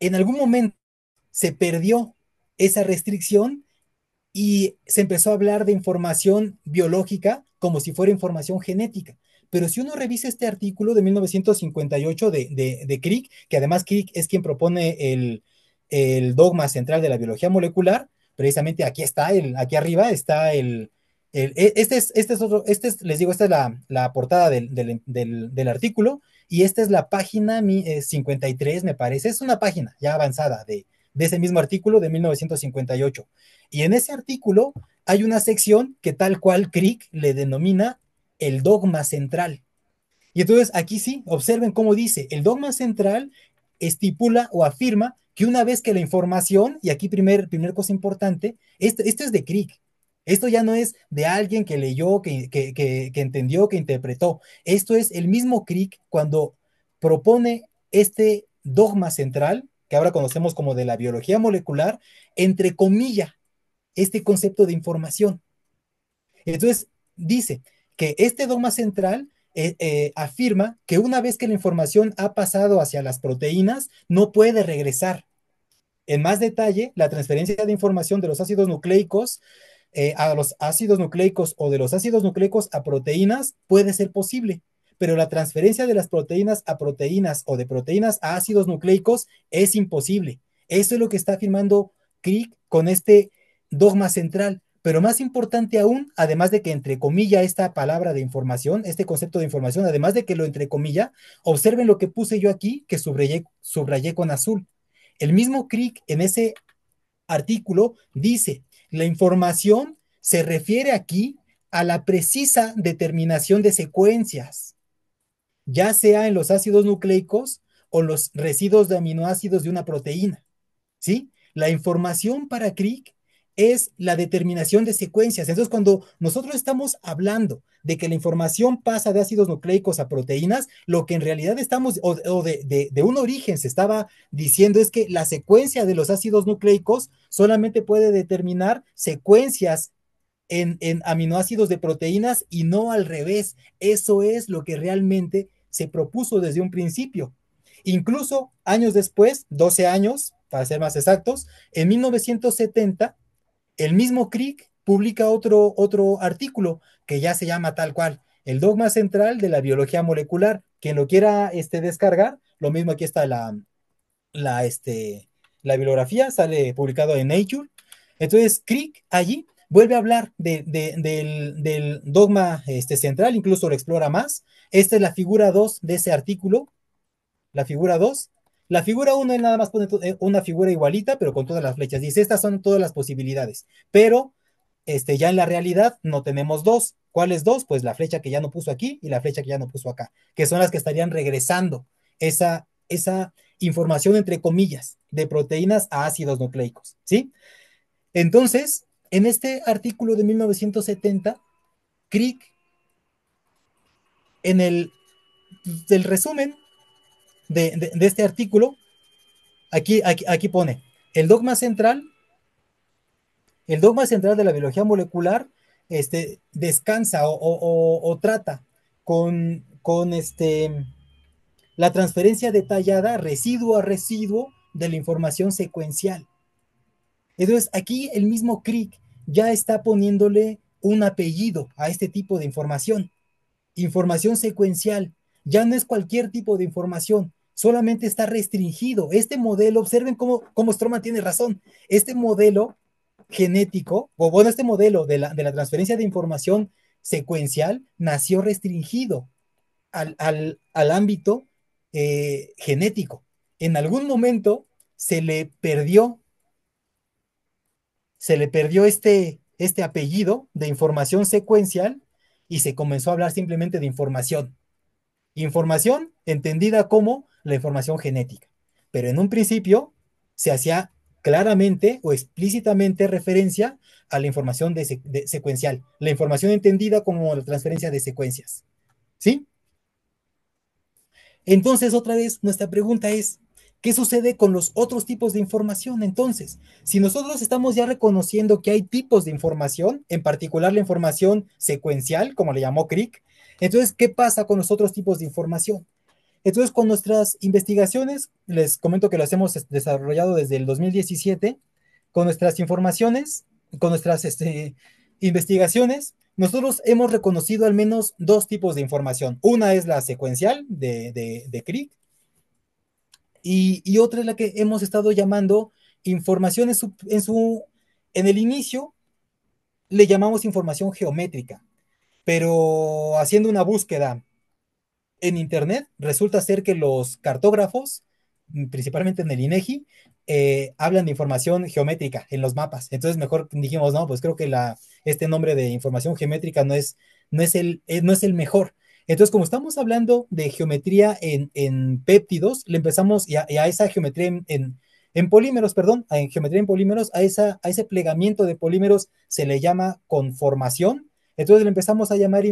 En algún momento se perdió esa restricción y se empezó a hablar de información biológica como si fuera información genética. Pero si uno revisa este artículo de 1958 de Crick, que además Crick es quien propone el dogma central de la biología molecular, precisamente aquí está, aquí arriba está les digo, esta es la portada del artículo, y esta es la página 53, me parece, es una página ya avanzada de ese mismo artículo de 1958. Y en ese artículo hay una sección que tal cual Crick le denomina el dogma central. Y entonces aquí sí, observen cómo dice, el dogma central estipula o afirma que una vez que la información, y aquí primer cosa importante, esto es de Crick, esto ya no es de alguien que leyó, que entendió, que interpretó, esto es el mismo Crick cuando propone este dogma central, que ahora conocemos como de la biología molecular, entre comillas, este concepto de información. Entonces, dice que este dogma central afirma que una vez que la información ha pasado hacia las proteínas, no puede regresar. En más detalle, la transferencia de información de los ácidos nucleicos a los ácidos nucleicos o de los ácidos nucleicos a proteínas puede ser posible, pero la transferencia de las proteínas a proteínas o de proteínas a ácidos nucleicos es imposible. Eso es lo que está afirmando Crick con este dogma central. Pero más importante aún, además de que entrecomilla esta palabra de información, este concepto de información, además de que lo entrecomilla, observen lo que puse yo aquí, que subrayé con azul. El mismo Crick en ese artículo dice, la información se refiere aquí a la precisa determinación de secuencias, ya sea en los ácidos nucleicos o los residuos de aminoácidos de una proteína, ¿sí? La información para Crick es la determinación de secuencias. Entonces, cuando nosotros estamos hablando de que la información pasa de ácidos nucleicos a proteínas, lo que en realidad estamos, o de un origen se estaba diciendo es que la secuencia de los ácidos nucleicos solamente puede determinar secuencias en aminoácidos de proteínas y no al revés. Eso es lo que realmente se propuso desde un principio. Incluso años después, 12 años, para ser más exactos, en 1970, el mismo Crick publica otro artículo que ya se llama tal cual, el dogma central de la biología molecular. Quien lo quiera descargar, lo mismo aquí está la, la bibliografía, sale publicado en Nature. Entonces, Crick allí vuelve a hablar del dogma central, incluso lo explora más. Esta es la figura 2 de ese artículo, la figura 2. La figura 1 él nada más pone una figura igualita, pero con todas las flechas. Dice, estas son todas las posibilidades. Pero ya en la realidad no tenemos dos. ¿Cuáles dos? Pues la flecha que ya no puso aquí y la flecha que ya no puso acá, que son las que estarían regresando esa información, entre comillas, de proteínas a ácidos nucleicos, ¿sí? Entonces, en este artículo de 1970, Crick en del resumen de este artículo, aquí pone, el dogma central, el dogma central de la biología molecular descansa o trata con la transferencia detallada, residuo a residuo, de la información secuencial. Entonces, aquí el mismo Crick ya está poniéndole un apellido a este tipo de información. Información secuencial. Ya no es cualquier tipo de información, solamente está restringido. Este modelo, observen cómo Stroman tiene razón. Este modelo genético, o bueno, este modelo de la transferencia de información secuencial nació restringido al ámbito genético. En algún momento se le perdió, se le perdió este apellido de información secuencial y se comenzó a hablar simplemente de información. Información entendida como la información genética. Pero en un principio se hacía claramente o explícitamente referencia a la información de secuencial, la información entendida como la transferencia de secuencias. ¿Sí? Entonces, otra vez, nuestra pregunta es, ¿qué sucede con los otros tipos de información? Entonces, si nosotros estamos ya reconociendo que hay tipos de información, en particular la información secuencial, como le llamó Crick, entonces, ¿qué pasa con los otros tipos de información? Entonces, con nuestras investigaciones, les comento que las hemos desarrollado desde el 2017, con nuestras informaciones, con nuestras investigaciones, nosotros hemos reconocido al menos dos tipos de información. Una es la secuencial de Crick y otra es la que hemos estado llamando información en el inicio le llamamos información geométrica, pero haciendo una búsqueda en Internet, resulta ser que los cartógrafos, principalmente en el INEGI, hablan de información geométrica en los mapas. Entonces, mejor dijimos, no, pues creo que este nombre de información geométrica no es el mejor. Entonces, como estamos hablando de geometría en péptidos, le empezamos, y a esa geometría en polímeros, perdón, en geometría en polímeros, a ese plegamiento de polímeros se le llama conformación. Entonces le empezamos a llamar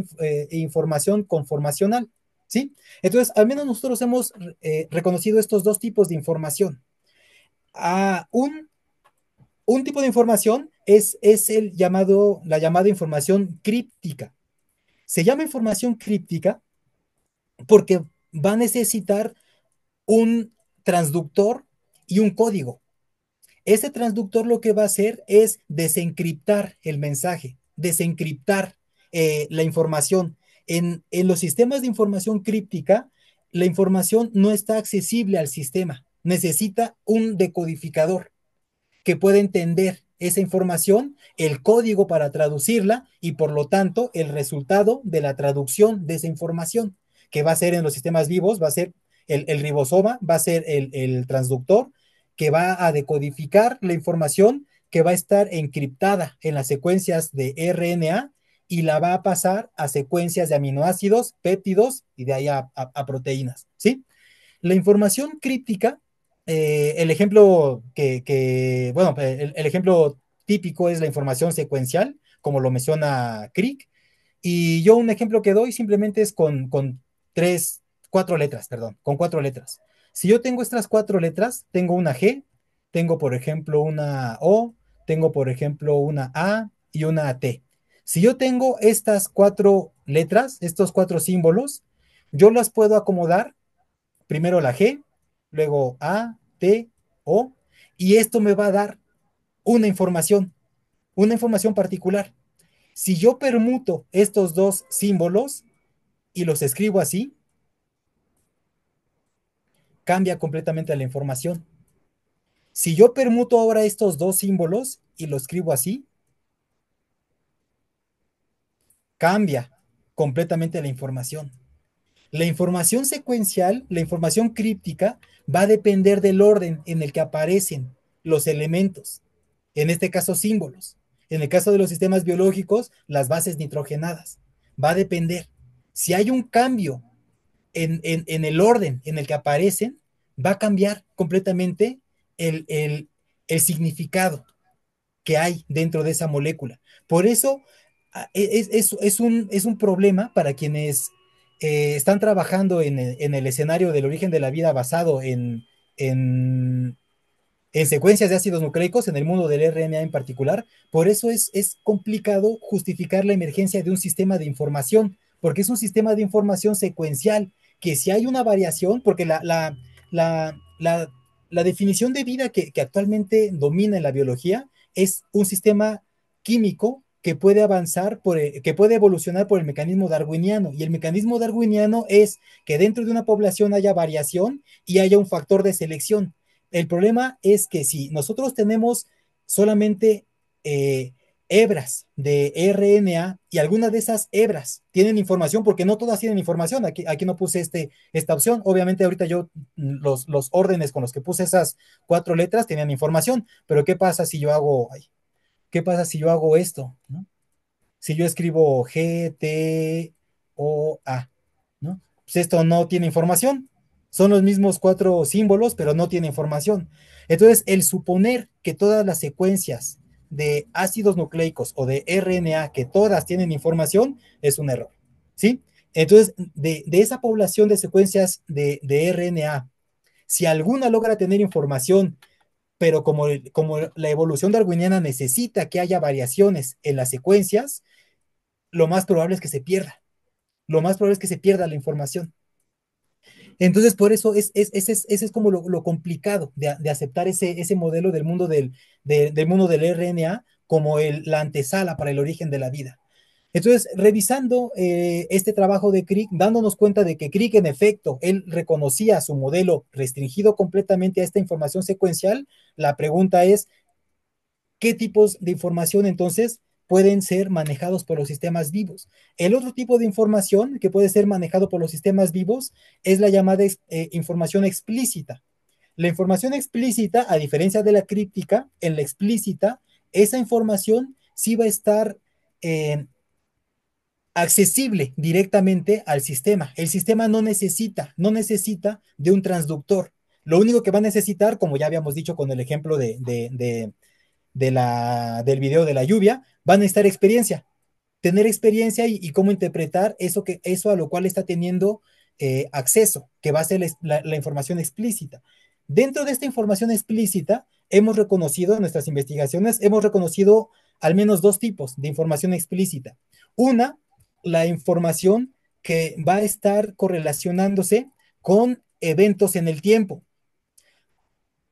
información conformacional. ¿Sí? Entonces, al menos nosotros hemos reconocido estos dos tipos de información. Ah, un tipo de información es la llamada información críptica. Se llama información críptica porque va a necesitar un transductor y un código. Ese transductor lo que va a hacer es desencriptar el mensaje, desencriptar la información. En los sistemas de información críptica, la información no está accesible al sistema. Necesita un decodificador que pueda entender esa información, el código para traducirla y por lo tanto el resultado de la traducción de esa información, que va a ser en los sistemas vivos, va a ser el ribosoma, va a ser el transductor que va a decodificar la información que va a estar encriptada en las secuencias de RNA y la va a pasar a secuencias de aminoácidos, péptidos y de ahí a proteínas, ¿sí? La información críptica, el ejemplo bueno, el ejemplo típico es la información secuencial, como lo menciona Crick, y yo un ejemplo que doy simplemente es con cuatro letras, perdón, con cuatro letras. Si yo tengo estas cuatro letras, tengo una G, tengo por ejemplo una O, tengo por ejemplo una A y una T. Si yo tengo estas cuatro letras, estos cuatro símbolos, yo las puedo acomodar primero la G, luego A, T, O, y esto me va a dar una información particular. Si yo permuto estos dos símbolos y los escribo así, cambia completamente la información. Si yo permuto ahora estos dos símbolos y lo escribo así, cambia completamente la información. La información secuencial, la información críptica, va a depender del orden en el que aparecen los elementos, en este caso símbolos. En el caso de los sistemas biológicos, las bases nitrogenadas. Va a depender. Si hay un cambio en el orden en el que aparecen, va a cambiar completamente el significado que hay dentro de esa molécula. Por eso es un problema para quienes están trabajando en el escenario del origen de la vida basado en, en secuencias de ácidos nucleicos, en el mundo del RNA en particular. Por eso es complicado justificar la emergencia de un sistema de información, porque es un sistema de información secuencial, que si hay una variación, porque la, la, la definición de vida que actualmente domina en la biología es un sistema químico que puede avanzar, que puede evolucionar por el mecanismo darwiniano. Y el mecanismo darwiniano es que dentro de una población haya variación y haya un factor de selección. El problema es que si nosotros tenemos solamente eh, hebras de RNA y algunas de esas hebras tienen información, porque no todas tienen información, aquí no puse esta opción, obviamente ahorita yo los órdenes con los que puse esas 4 letras tenían información, pero ¿qué pasa si yo hago esto? ¿No? Si yo escribo G, T, O, A, ¿no? Pues esto no tiene información. Son los mismos 4 símbolos, pero no tiene información. Entonces, el suponer que todas las secuencias de ácidos nucleicos o de RNA, que todas tienen información, es un error, ¿sí? Entonces, de esa población de secuencias de RNA, si alguna logra tener información, pero como la evolución darwiniana necesita que haya variaciones en las secuencias, lo más probable es que se pierda. Lo más probable es que se pierda la información. Entonces, por eso ese es como lo complicado de aceptar ese modelo del mundo del RNA como la antesala para el origen de la vida. Entonces, revisando este trabajo de Crick, dándonos cuenta de que Crick, en efecto, él reconocía su modelo restringido completamente a esta información secuencial, la pregunta es, ¿qué tipos de información entonces pueden ser manejados por los sistemas vivos? El otro tipo de información que puede ser manejado por los sistemas vivos es la llamada información explícita. La información explícita, a diferencia de la críptica, en la explícita, esa información sí va a estar accesible directamente al sistema. El sistema no necesita de un transductor. Lo único que va a necesitar, como ya habíamos dicho con el ejemplo del video de la lluvia, van a necesitar experiencia, tener experiencia y cómo interpretar eso a lo cual está teniendo acceso, que va a ser la información explícita. Dentro de esta información explícita, hemos reconocido en nuestras investigaciones, hemos reconocido al menos 2 tipos de información explícita. Una, la información que va a estar correlacionándose con eventos en el tiempo.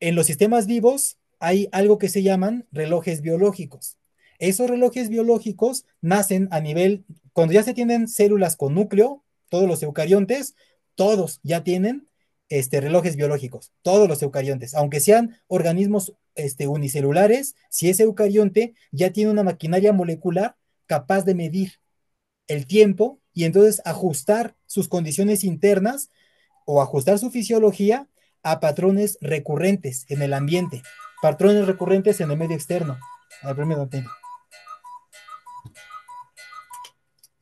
En los sistemas vivos hay algo que se llaman relojes biológicos. Esos relojes biológicos nacen cuando ya se tienen células con núcleo, todos los eucariontes, todos ya tienen relojes biológicos, todos los eucariontes, aunque sean organismos unicelulares, si es eucarionte, ya tiene una maquinaria molecular capaz de medir el tiempo y entonces ajustar sus condiciones internas o ajustar su fisiología a patrones recurrentes en el ambiente, patrones recurrentes en el medio externo. A ver, primero,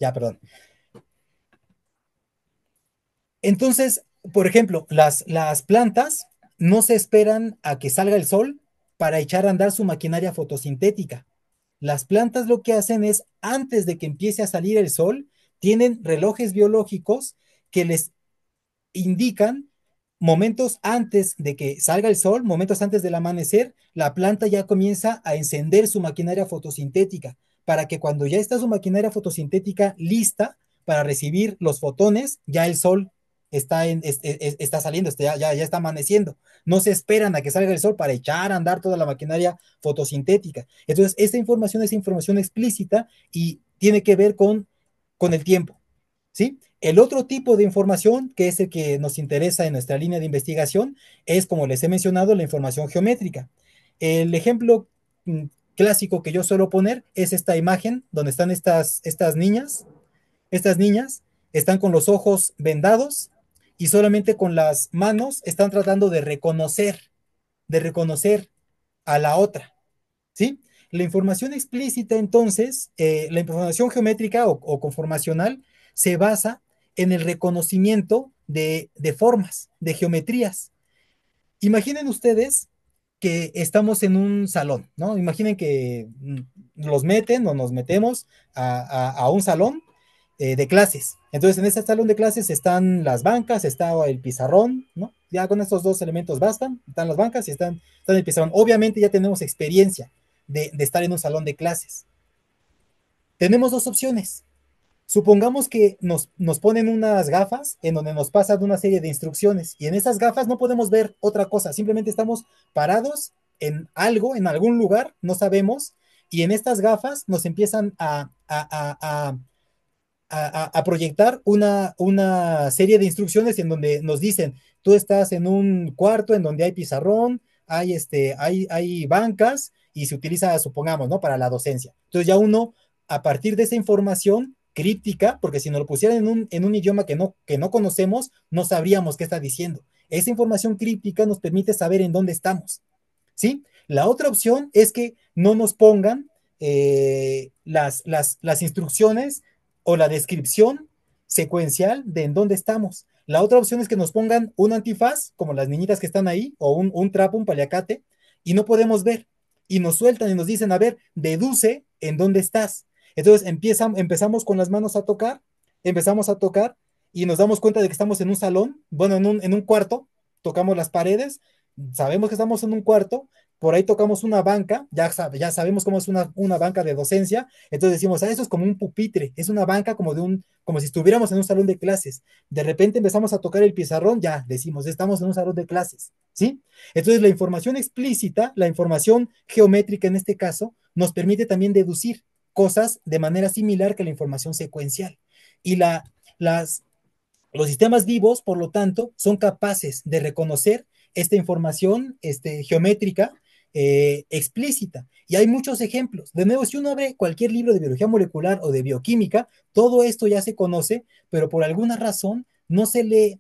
ya, perdón. Entonces, por ejemplo, las plantas no se esperan a que salga el sol para echar a andar su maquinaria fotosintética. Las plantas lo que hacen es, antes de que empiece a salir el sol, tienen relojes biológicos que les indican momentos antes de que salga el sol, momentos antes del amanecer, la planta ya comienza a encender su maquinaria fotosintética para que cuando ya está su maquinaria fotosintética lista para recibir los fotones, ya el sol está saliendo, ya está amaneciendo. No se esperan a que salga el sol para echar a andar toda la maquinaria fotosintética. Entonces, esta información es información explícita y tiene que ver con el tiempo. ¿Sí? El otro tipo de información, que es el que nos interesa en nuestra línea de investigación, es, como les he mencionado, la información geométrica. El ejemplo clásico que yo suelo poner es esta imagen donde están estas niñas. Estas niñas están con los ojos vendados y solamente con las manos están tratando de reconocer a la otra. ¿Sí? La información explícita, entonces, la información geométrica o conformacional se basa en el reconocimiento de formas, de geometrías. Imaginen ustedes que estamos en un salón, ¿no? Imaginen que los meten o nos metemos a un salón de clases. Entonces, en este salón de clases están las bancas, está el pizarrón, ¿no? Ya con estos dos elementos bastan, están las bancas y están el pizarrón. Obviamente ya tenemos experiencia de estar en un salón de clases. Tenemos dos opciones. Supongamos que nos ponen unas gafas en donde nos pasan una serie de instrucciones y en esas gafas no podemos ver otra cosa, simplemente estamos parados en algo, en algún lugar, no sabemos, y en estas gafas nos empiezan a proyectar una serie de instrucciones en donde nos dicen, tú estás en un cuarto en donde hay pizarrón, hay bancas y se utiliza, supongamos, ¿no? Para la docencia. Entonces ya uno, a partir de esa información críptica, porque si nos lo pusieran en un idioma que no conocemos, no sabríamos qué está diciendo. Esa información críptica nos permite saber en dónde estamos, ¿sí? La otra opción es que no nos pongan las instrucciones o la descripción secuencial de en dónde estamos. La otra opción es que nos pongan un antifaz, como las niñitas que están ahí, o un trapo, un paliacate, y no podemos ver. Y nos sueltan y nos dicen, a ver, deduce en dónde estás. Entonces empezamos con las manos a tocar, empezamos a tocar y nos damos cuenta de que estamos en un salón, bueno, en un cuarto, tocamos las paredes, sabemos que estamos en un cuarto, por ahí tocamos una banca, ya sabemos cómo es una banca de docencia, entonces decimos, eso es como un pupitre, es una banca como si estuviéramos en un salón de clases. De repente empezamos a tocar el pizarrón, ya decimos, estamos en un salón de clases, ¿sí? Entonces la información explícita, la información geométrica en este caso, nos permite también deducir cosas de manera similar que la información secuencial. Y las, los sistemas vivos, por lo tanto, son capaces de reconocer esta información geométrica explícita. Y hay muchos ejemplos. De nuevo, si uno abre cualquier libro de biología molecular o de bioquímica, todo esto ya se conoce, pero por alguna razón no se le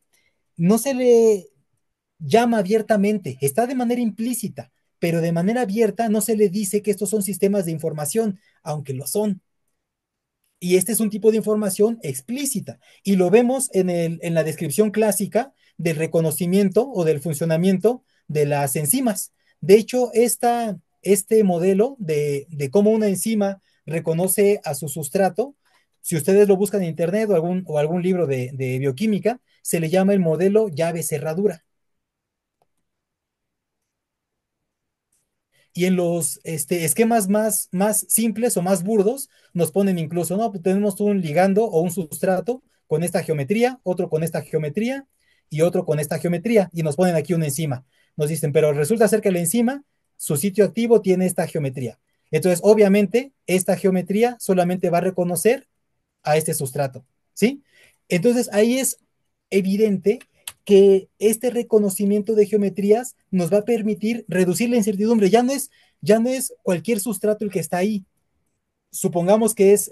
llama abiertamente. Está de manera implícita, pero de manera abierta no se le dice que estos son sistemas de información, aunque lo son. Y este es un tipo de información explícita. Y lo vemos en la descripción clásica del reconocimiento o del funcionamiento de las enzimas. De hecho, este modelo de cómo una enzima reconoce a su sustrato, si ustedes lo buscan en internet o algún libro de bioquímica, se le llama el modelo llave cerradura. Y en los esquemas más simples o más burdos, nos ponen incluso, ¿no? Pues tenemos un ligando o un sustrato con esta geometría, otro con esta geometría y otro con esta geometría. Y nos ponen aquí una enzima. Nos dicen, pero resulta ser que la enzima, su sitio activo tiene esta geometría. Entonces, obviamente, esta geometría solamente va a reconocer a este sustrato, ¿sí? Entonces, ahí es evidente que este reconocimiento de geometrías nos va a permitir reducir la incertidumbre. Ya no es cualquier sustrato el que está ahí. Supongamos que es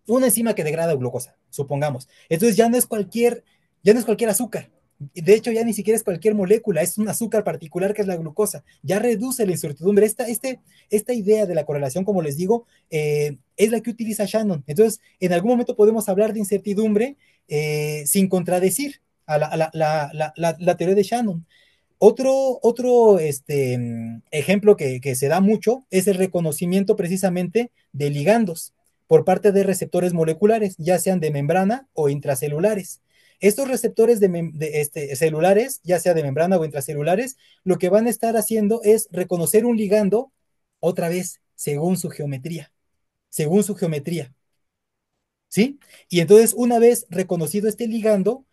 una enzima que degrada glucosa, supongamos. Entonces ya no es cualquier azúcar. De hecho, ya ni siquiera es cualquier molécula, es un azúcar particular que es la glucosa. Ya reduce la incertidumbre. Esta idea de la correlación, como les digo, es la que utiliza Shannon. Entonces, en algún momento podemos hablar de incertidumbre sin contradecir a la teoría de Shannon. Otro ejemplo que se da mucho es el reconocimiento precisamente de ligandos por parte de receptores moleculares, ya sean de membrana o intracelulares. Estos receptores celulares, ya sea de membrana o intracelulares, lo que van a estar haciendo es reconocer un ligando otra vez según su geometría, ¿sí? Y entonces, una vez reconocido este ligando,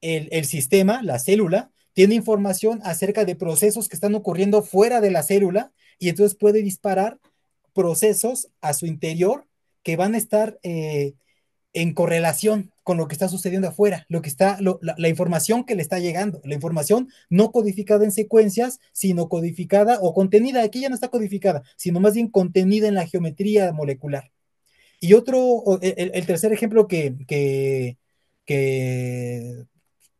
el sistema, la célula, tiene información acerca de procesos que están ocurriendo fuera de la célula y entonces puede disparar procesos a su interior que van a estar en correlación con lo que está sucediendo afuera, la información que le está llegando, la información no codificada en secuencias, sino codificada o contenida. Aquí ya no está codificada, sino más bien contenida en la geometría molecular. Y el tercer ejemplo que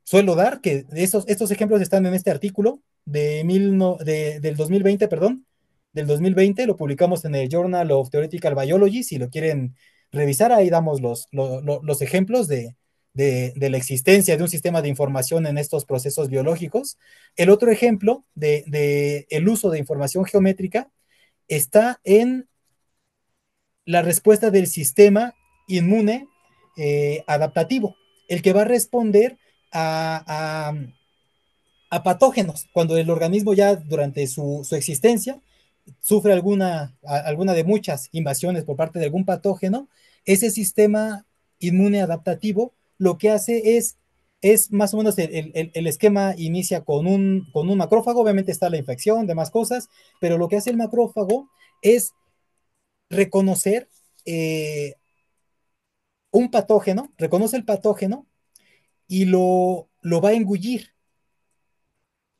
suelo dar, que estos ejemplos están en este artículo del 2020, perdón, del 2020, lo publicamos en el Journal of Theoretical Biology, si lo quieren revisar, ahí damos los ejemplos de la existencia de un sistema de información en estos procesos biológicos. El otro ejemplo de el uso de información geométrica está en la respuesta del sistema inmune adaptativo, el que va a responder a, a, a patógenos, cuando el organismo ya durante su existencia sufre alguna de muchas invasiones por parte de algún patógeno, ese sistema inmune adaptativo lo que hace es más o menos el esquema inicia con un macrófago, obviamente está la infección, demás cosas, pero lo que hace el macrófago es reconocer un patógeno, reconoce el patógeno y lo va a engullir,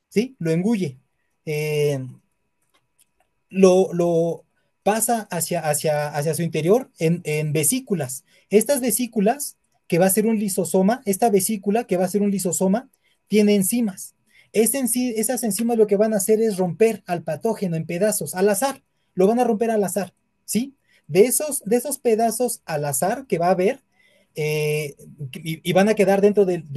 ¿sí? Lo engulle. Eh, lo pasa hacia su interior en vesículas. Estas vesículas, que va a ser un lisosoma, esta vesícula, que va a ser un lisosoma, tiene enzimas. Esas enzimas lo que van a hacer es romper al patógeno en pedazos, al azar, lo van a romper al azar, ¿sí? De esos pedazos al azar que va a haber, eh, y van a quedar dentro del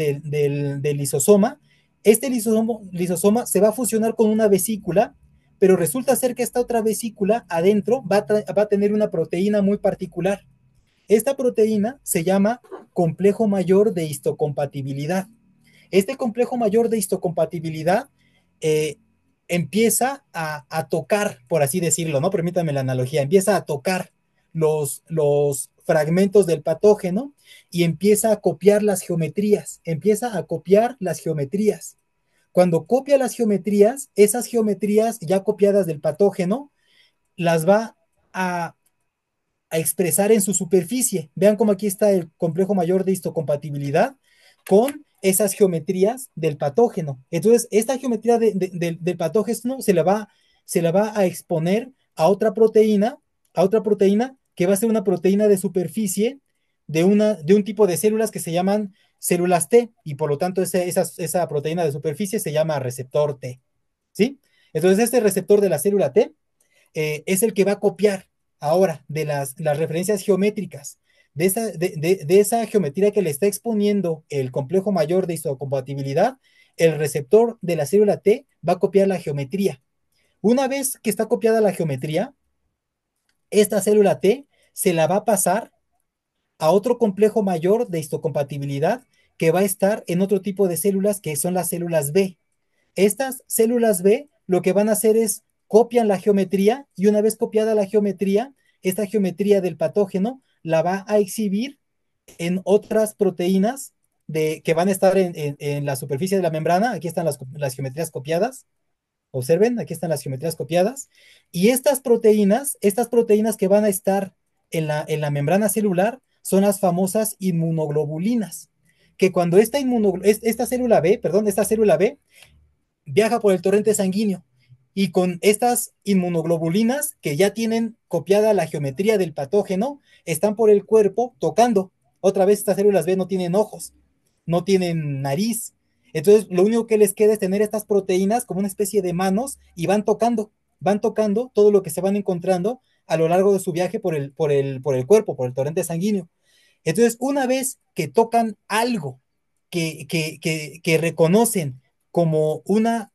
lisosoma, este lisosoma se va a fusionar con una vesícula, pero resulta ser que esta otra vesícula adentro va a tener una proteína muy particular. Esta proteína se llama complejo mayor de histocompatibilidad. Este complejo mayor de histocompatibilidad eh, empieza a tocar, por así decirlo, ¿no? Permítanme la analogía, empieza a tocar los fragmentos del patógeno y empieza a copiar las geometrías, Cuando copia las geometrías, esas geometrías ya copiadas del patógeno, las va a, a expresar en su superficie. Vean cómo aquí está el complejo mayor de histocompatibilidad con esas geometrías del patógeno. Entonces, esta geometría del patógeno se la va a exponer a otra proteína que va a ser una proteína de superficie de un tipo de células que se llaman células T, y por lo tanto esa proteína de superficie se llama receptor T, ¿sí? Entonces, este receptor de la célula T es el que va a copiar ahora de las referencias geométricas, de esa geometría que le está exponiendo el complejo mayor de histocompatibilidad. El receptor de la célula T va a copiar la geometría. Una vez que está copiada la geometría, esta célula T se la va a pasar a otro complejo mayor de histocompatibilidad que va a estar en otro tipo de células, que son las células B. Estas células B lo que van a hacer es copian la geometría, y una vez copiada la geometría, esta geometría del patógeno la va a exhibir en otras proteínas que van a estar en la superficie de la membrana. Aquí están las geometrías copiadas. Observen, aquí están las geometrías copiadas. Y estas proteínas que van a estar en la membrana celular son las famosas inmunoglobulinas, que cuando esta célula B, perdón, esta célula B viaja por el torrente sanguíneo, y con estas inmunoglobulinas que ya tienen copiada la geometría del patógeno, están por el cuerpo tocando. Otra vez, estas células B no tienen ojos, no tienen nariz. Entonces, lo único que les queda es tener estas proteínas como una especie de manos, y van tocando todo lo que se van encontrando a lo largo de su viaje por el cuerpo, por el torrente sanguíneo. Entonces, una vez que tocan algo que reconocen como una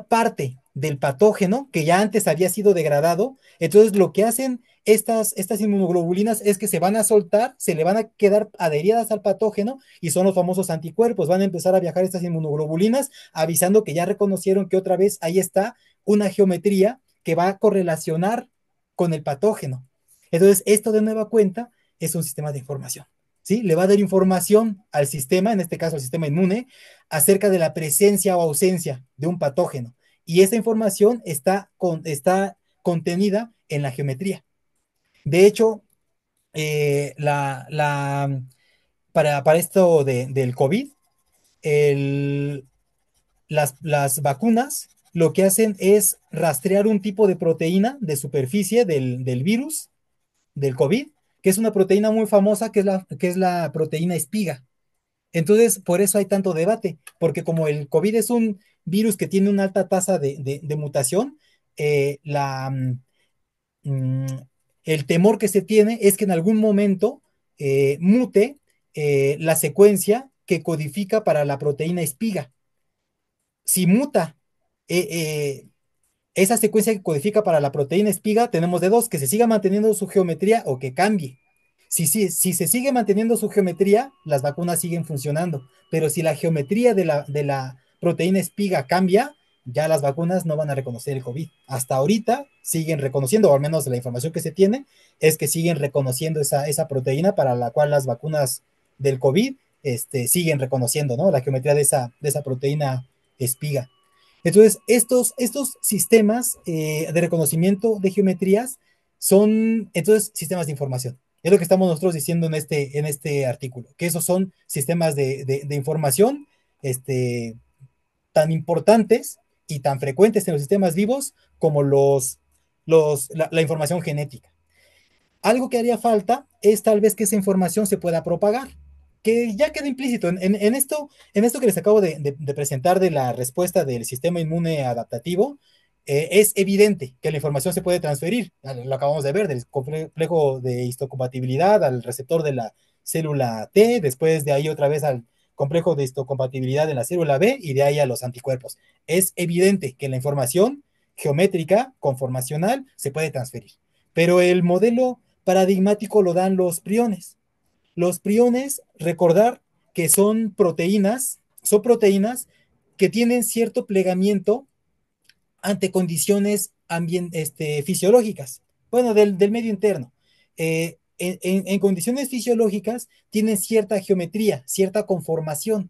parte del patógeno que ya antes había sido degradado, entonces lo que hacen estas inmunoglobulinas es que se van a soltar, se le van a quedar adheridas al patógeno, y son los famosos anticuerpos. Van a empezar a viajar estas inmunoglobulinas avisando que ya reconocieron que otra vez ahí está una geometría que va a correlacionar con el patógeno. Entonces, esto de nueva cuenta es un sistema de información, ¿sí? Le va a dar información al sistema, en este caso al sistema inmune, acerca de la presencia o ausencia de un patógeno. Y esa información está contenida en la geometría. De hecho, eh, la, la, para esto del COVID, el, las vacunas lo que hacen es rastrear un tipo de proteína de superficie del virus, del COVID, que es una proteína muy famosa, que es la proteína espiga. Entonces, por eso hay tanto debate, porque como el COVID es un virus que tiene una alta tasa de mutación, eh, la, mm, mm, el temor que se tiene es que en algún momento mute la secuencia que codifica para la proteína espiga. Si muta eh, eh, esa secuencia que codifica para la proteína espiga, tenemos de dos: que se siga manteniendo su geometría o que cambie. Si se sigue manteniendo su geometría, las vacunas siguen funcionando, pero si la geometría de la proteína espiga cambia, ya las vacunas no van a reconocer el COVID. Hasta ahorita siguen reconociendo, o al menos la información que se tiene, es que siguen reconociendo esa proteína para la cual las vacunas del COVID siguen reconociendo, ¿no? La geometría de esa proteína espiga. Entonces, estos sistemas de reconocimiento de geometrías son, entonces, sistemas de información. Es lo que estamos nosotros diciendo en este artículo, que esos son sistemas de información tan importantes y tan frecuentes en los sistemas vivos como la información genética. Algo que haría falta es tal vez que esa información se pueda propagar, que ya queda implícito en esto que les acabo de presentar de la respuesta del sistema inmune adaptativo. Es evidente que la información se puede transferir, lo acabamos de ver, del complejo de histocompatibilidad al receptor de la célula T, después de ahí otra vez al complejo de histocompatibilidad en la célula B y de ahí a los anticuerpos. Es evidente que la información geométrica, conformacional, se puede transferir. Pero el modelo paradigmático lo dan los priones. Los priones, recordar que son proteínas que tienen cierto plegamiento ante condiciones fisiológicas, bueno, del medio interno. En condiciones fisiológicas tienen cierta geometría, cierta conformación,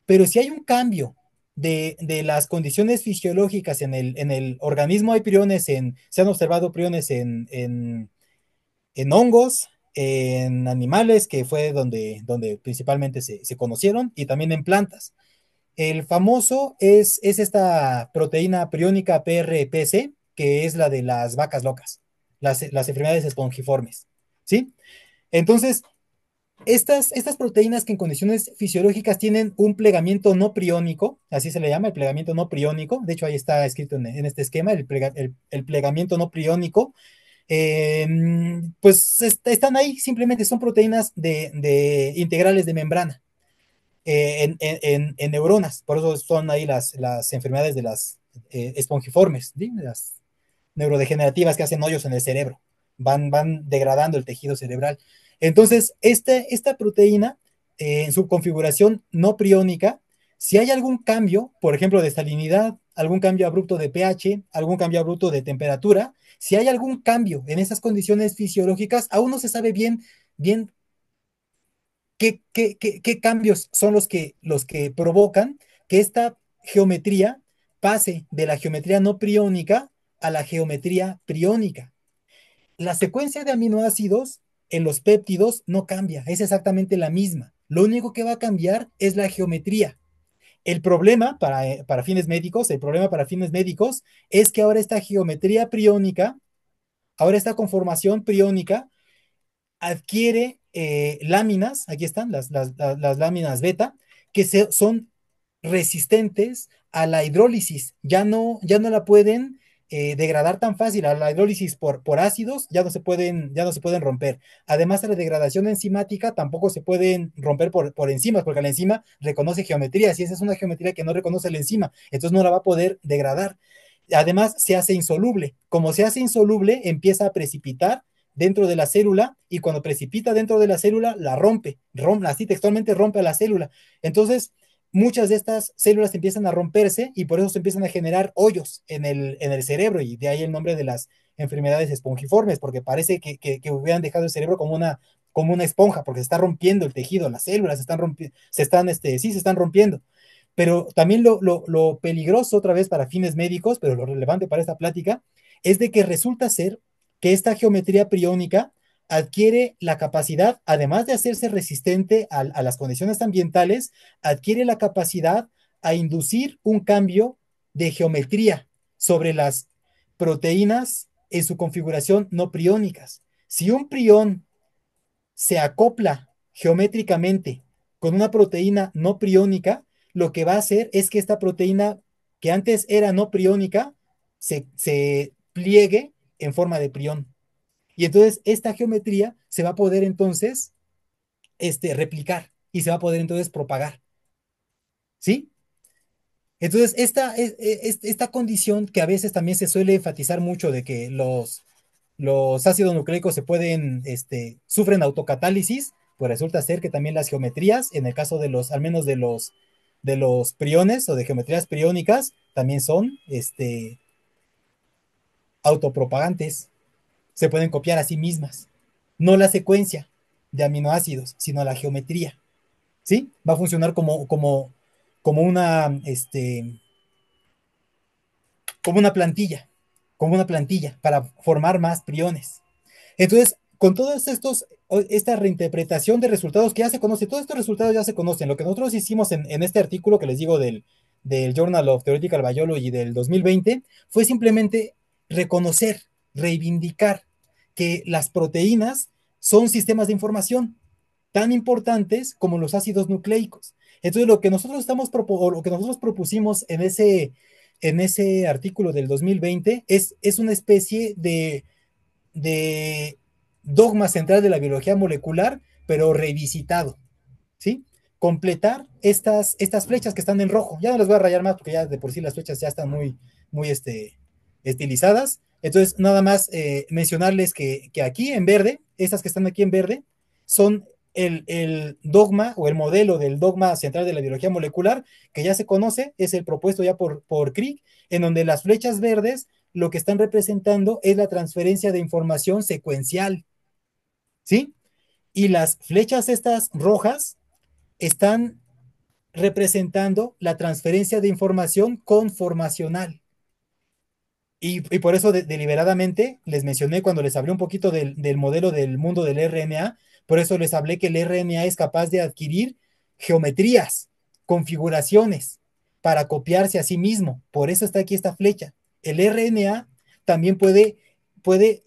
pero si hay un cambio de las condiciones fisiológicas en el organismo, hay priones, se han observado priones en hongos, en animales, que fue donde principalmente se conocieron, y también en plantas. El famoso es esta proteína priónica PRPC, que es la de las vacas locas, las enfermedades espongiformes, ¿sí? Entonces, estas proteínas que en condiciones fisiológicas tienen un plegamiento no priónico, así se le llama, el plegamiento no priónico, de hecho ahí está escrito en este esquema, el plegamiento no priónico, pues están ahí, simplemente son proteínas de integrales de membrana en neuronas, por eso son ahí las enfermedades de las espongiformes, ¿sí? Las neurodegenerativas que hacen hoyos en el cerebro, van degradando el tejido cerebral. Entonces, esta proteína en su configuración no priónica, si hay algún cambio, por ejemplo, de salinidad, algún cambio abrupto de pH, algún cambio abrupto de temperatura, si hay algún cambio en esas condiciones fisiológicas, aún no se sabe bien qué cambios son los que provocan que esta geometría pase de la geometría no priónica a la geometría priónica. La secuencia de aminoácidos en los péptidos no cambia, es exactamente la misma. Lo único que va a cambiar es la geometría. El problema para fines médicos, el problema para fines médicos es que ahora esta geometría priónica, ahora esta conformación priónica adquiere láminas, aquí están las láminas beta, que son resistentes a la hidrólisis, ya no la pueden degradar tan fácil, a la hidrólisis por ácidos ya no se pueden romper. Además, a la degradación enzimática tampoco se pueden romper por enzimas, porque la enzima reconoce geometría, si esa es una geometría que no reconoce la enzima, entonces no la va a poder degradar. Además, se hace insoluble. Como se hace insoluble, empieza a precipitar dentro de la célula y cuando precipita dentro de la célula, la rompe así textualmente rompe a la célula. Entonces, muchas de estas células empiezan a romperse y por eso se empiezan a generar hoyos en el cerebro y de ahí el nombre de las enfermedades espongiformes, porque parece que hubieran dejado el cerebro como una esponja, porque se está rompiendo el tejido, las células se están rompiendo, sí, se están rompiendo. Pero también lo peligroso, otra vez para fines médicos, pero lo relevante para esta plática, es de que resulta ser que esta geometría priónica adquiere la capacidad, además de hacerse resistente a las condiciones ambientales, adquiere la capacidad a inducir un cambio de geometría sobre las proteínas en su configuración no priónicas. Si un prión se acopla geométricamente con una proteína no priónica, lo que va a hacer es que esta proteína que antes era no priónica se pliegue en forma de prión. Y entonces esta geometría se va a poder entonces replicar y se va a poder entonces propagar. ¿Sí? Entonces, esta condición que a veces también se suele enfatizar mucho de que los ácidos nucleicos sufren autocatálisis, pues resulta ser que también las geometrías, en el caso de al menos de los priones o de geometrías priónicas, también son autopropagantes, se pueden copiar a sí mismas, no la secuencia de aminoácidos, sino la geometría, ¿sí? Va a funcionar como como una plantilla para formar más priones. Entonces, con todos esta reinterpretación de resultados que ya se conoce, todos estos resultados ya se conocen. Lo que nosotros hicimos en este artículo que les digo del Journal of Theoretical Biology del 2020 fue simplemente reconocer, reivindicar que las proteínas son sistemas de información tan importantes como los ácidos nucleicos. Entonces, lo que nosotros propusimos en ese artículo del 2020 es una especie de dogma central de la biología molecular, pero revisitado, ¿sí? Completar estas flechas que están en rojo. Ya no les voy a rayar más porque ya de por sí las flechas ya están muy estilizadas. Entonces, nada más mencionarles que aquí en verde, estas que están aquí en verde, son el dogma o el modelo del dogma central de la biología molecular, que ya se conoce, es el propuesto ya por Crick, en donde las flechas verdes lo que están representando es la transferencia de información secuencial, ¿sí? Y las flechas estas rojas están representando la transferencia de información conformacional. Y por eso deliberadamente les mencioné cuando les hablé un poquito del modelo del mundo del RNA, por eso les hablé que el RNA es capaz de adquirir geometrías, configuraciones para copiarse a sí mismo. Por eso está aquí esta flecha. El RNA también puede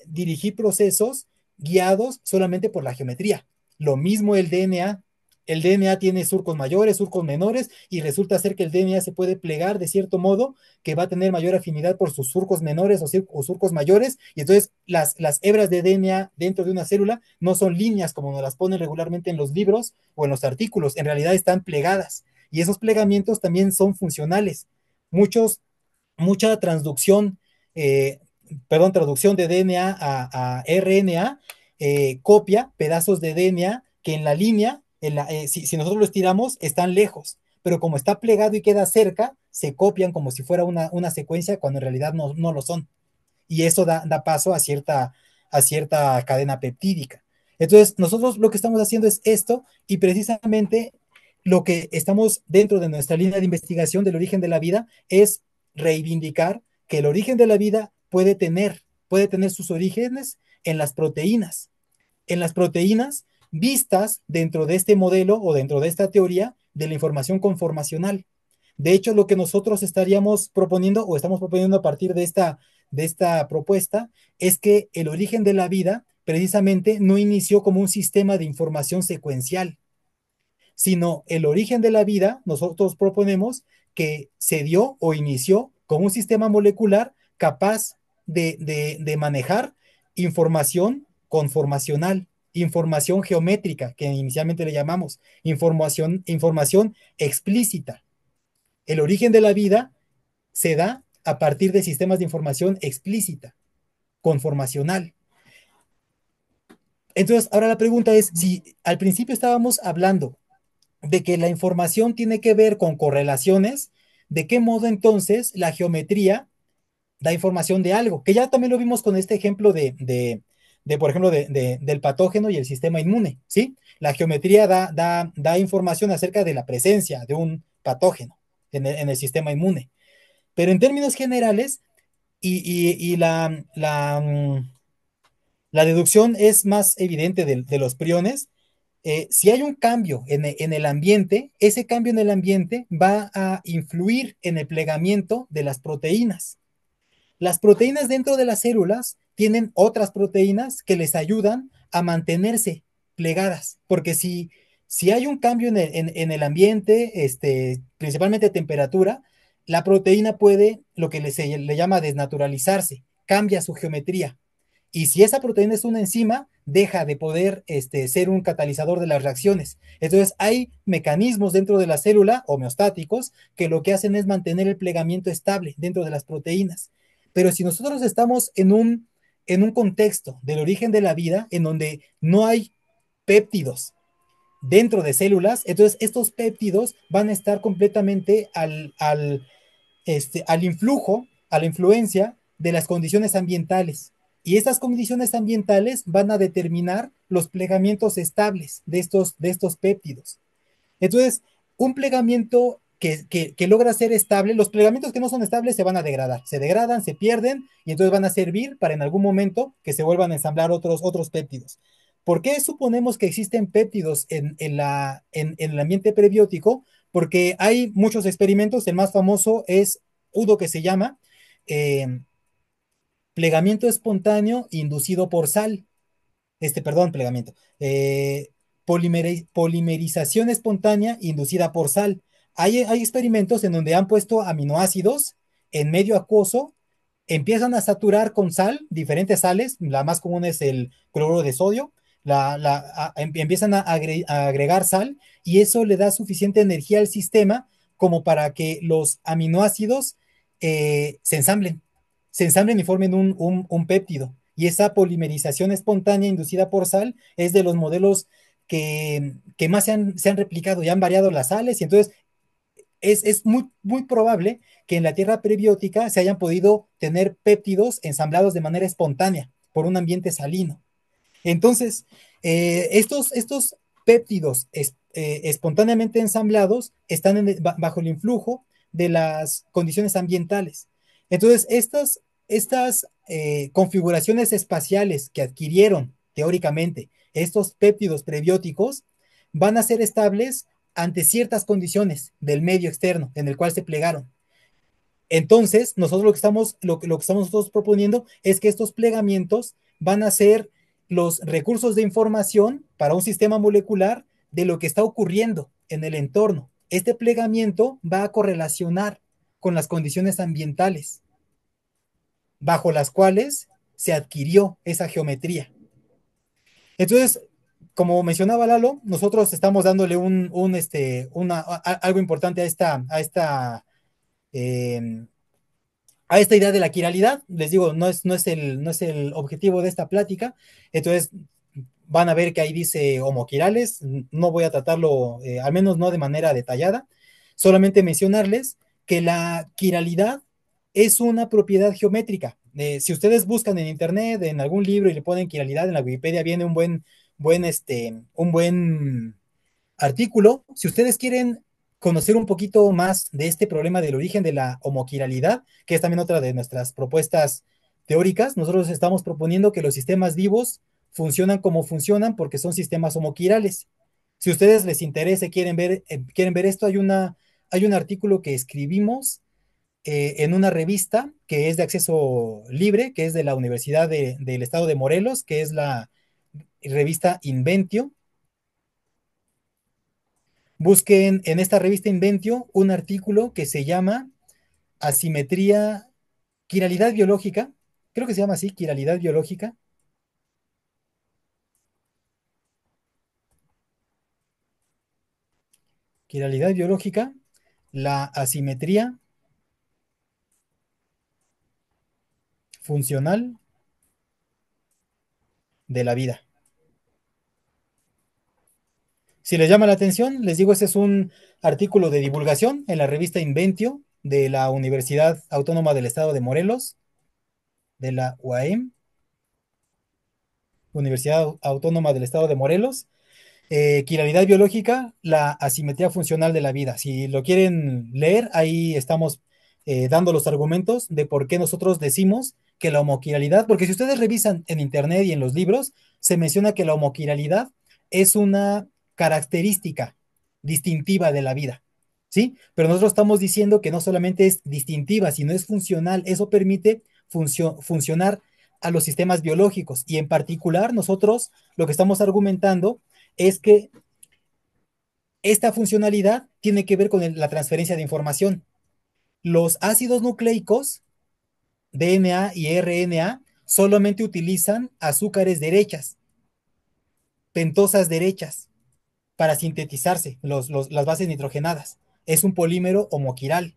dirigir procesos guiados solamente por la geometría. Lo mismo el DNA. El DNA tiene surcos mayores, surcos menores, y resulta ser que el DNA se puede plegar de cierto modo que va a tener mayor afinidad por sus surcos menores o surcos mayores, y entonces las hebras de DNA dentro de una célula no son líneas como nos las ponen regularmente en los libros o en los artículos, en realidad están plegadas, y esos plegamientos también son funcionales. Mucha transducción, eh, traducción de DNA a RNA, copia pedazos de DNA que en la línea, si nosotros lo estiramos, están lejos, pero como está plegado y queda cerca, se copian como si fuera una secuencia cuando en realidad no lo son. Y eso da paso a cierta cadena peptídica. Entonces, nosotros lo que estamos haciendo es esto, y precisamente lo que estamos dentro de nuestra línea de investigación del origen de la vida es reivindicar que el origen de la vida puede tener sus orígenes en las proteínas vistas dentro de este modelo o dentro de esta teoría de la información conformacional. De hecho, lo que nosotros estaríamos proponiendo o estamos proponiendo a partir de esta propuesta es que el origen de la vida precisamente no inició como un sistema de información secuencial, sino el origen de la vida, nosotros proponemos que se dio o inició como un sistema molecular capaz de manejar información conformacional, información geométrica, que inicialmente le llamamos, información explícita. El origen de la vida se da a partir de sistemas de información explícita, conformacional. Entonces, ahora la pregunta es, si al principio estábamos hablando de que la información tiene que ver con correlaciones, ¿de qué modo entonces la geometría da información de algo? Que ya también lo vimos con este ejemplo por ejemplo, del patógeno y el sistema inmune, ¿sí? La geometría da información acerca de la presencia de un patógeno en el sistema inmune. Pero en términos generales, y la deducción es más evidente de los priones, si hay un cambio en el ambiente, ese cambio en el ambiente va a influir en el plegamiento de las proteínas. Las proteínas dentro de las células tienen otras proteínas que les ayudan a mantenerse plegadas, porque si hay un cambio en el ambiente, principalmente temperatura, la proteína puede, lo que se le llama desnaturalizarse, cambia su geometría. Y si esa proteína es una enzima, deja de poder ser un catalizador de las reacciones. Entonces, hay mecanismos dentro de la célula, homeostáticos, que lo que hacen es mantener el plegamiento estable dentro de las proteínas. Pero si nosotros estamos en un contexto del origen de la vida en donde no hay péptidos dentro de células, entonces estos péptidos van a estar completamente al influjo, a la influencia de las condiciones ambientales. Y estas condiciones ambientales van a determinar los plegamientos estables de estos péptidos. Entonces, un plegamiento que logra ser estable, los plegamientos que no son estables se van a degradar, se degradan, se pierden y entonces van a servir para en algún momento que se vuelvan a ensamblar otros péptidos. ¿Por qué suponemos que existen péptidos en el ambiente prebiótico? Porque hay muchos experimentos, el más famoso es uno que se llama eh, plegamiento espontáneo inducido por sal, perdón, plegamiento, polimerización espontánea inducida por sal. Hay experimentos en donde han puesto aminoácidos en medio acuoso, empiezan a saturar con sal, diferentes sales, la más común es el cloruro de sodio, empiezan a agregar sal y eso le da suficiente energía al sistema como para que los aminoácidos se ensamblen y formen un péptido. Y esa polimerización espontánea inducida por sal es de los modelos que más se han replicado y han variado las sales y entonces es muy probable que en la tierra prebiótica se hayan podido tener péptidos ensamblados de manera espontánea por un ambiente salino. Entonces, estos péptidos espontáneamente ensamblados están bajo el influjo de las condiciones ambientales. Entonces, estas configuraciones espaciales que adquirieron teóricamente estos péptidos prebióticos van a ser estables ante ciertas condiciones del medio externo en el cual se plegaron. Entonces, nosotros lo que estamos nosotros proponiendo es que estos plegamientos van a ser los recursos de información para un sistema molecular de lo que está ocurriendo en el entorno. Este plegamiento va a correlacionar con las condiciones ambientales bajo las cuales se adquirió esa geometría. Entonces, como mencionaba Lalo, nosotros estamos dándole algo importante eh, a esta idea de la quiralidad. Les digo, no es el objetivo de esta plática. Entonces, van a ver que ahí dice homoquirales. No voy a tratarlo, al menos no de manera detallada. Solamente mencionarles que la quiralidad es una propiedad geométrica. Si ustedes buscan en internet, en algún libro y le ponen quiralidad, en la Wikipedia viene un buen artículo. Si ustedes quieren conocer un poquito más de este problema del origen de la homoquiralidad, que es también otra de nuestras propuestas teóricas, nosotros estamos proponiendo que los sistemas vivos funcionan como funcionan porque son sistemas homoquirales. Si a ustedes les interesa, quieren ver esto, hay un artículo que escribimos en una revista que es de acceso libre, que es de la Universidad del Estado de Morelos, que es la revista Inventio. Busquen en esta revista Inventio un artículo que se llama Asimetría, Quiralidad Biológica, creo que se llama así, Quiralidad Biológica. Quiralidad biológica, la asimetría funcional de la vida. Si les llama la atención, les digo, ese es un artículo de divulgación en la revista Inventio de la Universidad Autónoma del Estado de Morelos, de la UAM, Universidad Autónoma del Estado de Morelos. Quiralidad biológica, la asimetría funcional de la vida. Si lo quieren leer, ahí estamos dando los argumentos de por qué nosotros decimos que la homoquiralidad, porque si ustedes revisan en internet y en los libros, se menciona que la homoquiralidad es una característica distintiva de la vida, ¿sí? Pero nosotros estamos diciendo que no solamente es distintiva, sino es funcional. Eso permite funcionar a los sistemas biológicos y en particular nosotros lo que estamos argumentando es que esta funcionalidad tiene que ver con la transferencia de información. Los ácidos nucleicos, DNA y RNA, solamente utilizan azúcares derechas, pentosas derechas, para sintetizarse, las bases nitrogenadas. Es un polímero homoquiral.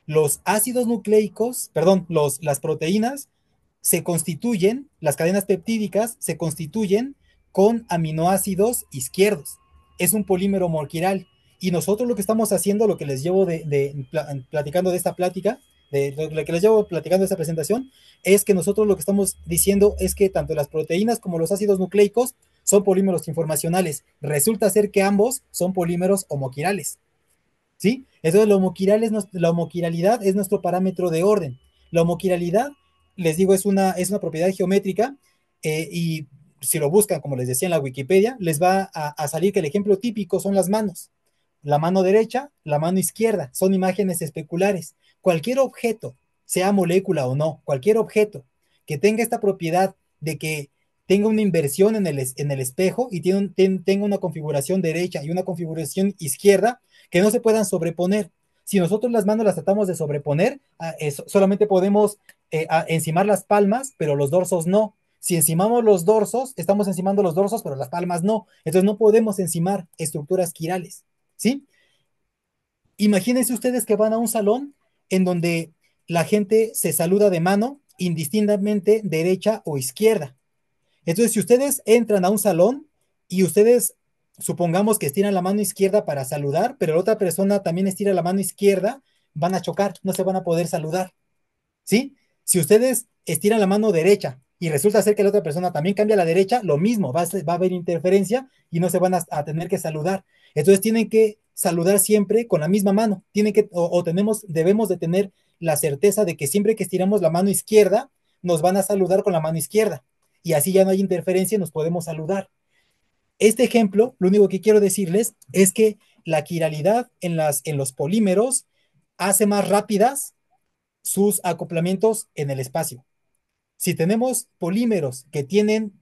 Los ácidos nucleicos, perdón, las proteínas las cadenas peptídicas se constituyen con aminoácidos izquierdos. Es un polímero molecular. Y nosotros lo que estamos haciendo, lo que les llevo platicando de esta plática, de lo que les llevo platicando de esta presentación, es que nosotros lo que estamos diciendo es que tanto las proteínas como los ácidos nucleicos son polímeros informacionales. Resulta ser que ambos son polímeros homoquirales. ¿Sí? Entonces la homoquiralidad es nuestro parámetro de orden. La homoquiralidad, les digo, es una propiedad geométrica y si lo buscan, como les decía en la Wikipedia, les va a salir que el ejemplo típico son las manos. La mano derecha, la mano izquierda, son imágenes especulares. Cualquier objeto, sea molécula o no, cualquier objeto que tenga esta propiedad de que tenga una inversión en el espejo y tenga una configuración derecha y una configuración izquierda, que no se puedan sobreponer. Si nosotros las manos las tratamos de sobreponer, solamente podemos encimar las palmas, pero los dorsos no. Si encimamos los dorsos, estamos encimando los dorsos, pero las palmas no. Entonces no podemos encimar estructuras quirales, ¿sí? Imagínense ustedes que van a un salón en donde la gente se saluda de mano, indistintamente derecha o izquierda. Entonces, si ustedes entran a un salón y ustedes, supongamos que estiran la mano izquierda para saludar, pero la otra persona también estira la mano izquierda, van a chocar, no se van a poder saludar, ¿sí? Si ustedes estiran la mano derecha y resulta ser que la otra persona también cambia a la derecha, lo mismo, va a haber interferencia y no se van a tener que saludar. Entonces, tienen que saludar siempre con la misma mano. Debemos de tener la certeza de que siempre que estiramos la mano izquierda, nos van a saludar con la mano izquierda y así ya no hay interferencia y nos podemos saludar. Este ejemplo, lo único que quiero decirles es que la quiralidad en los polímeros hace más rápidas sus acoplamientos en el espacio. Si tenemos polímeros que tienen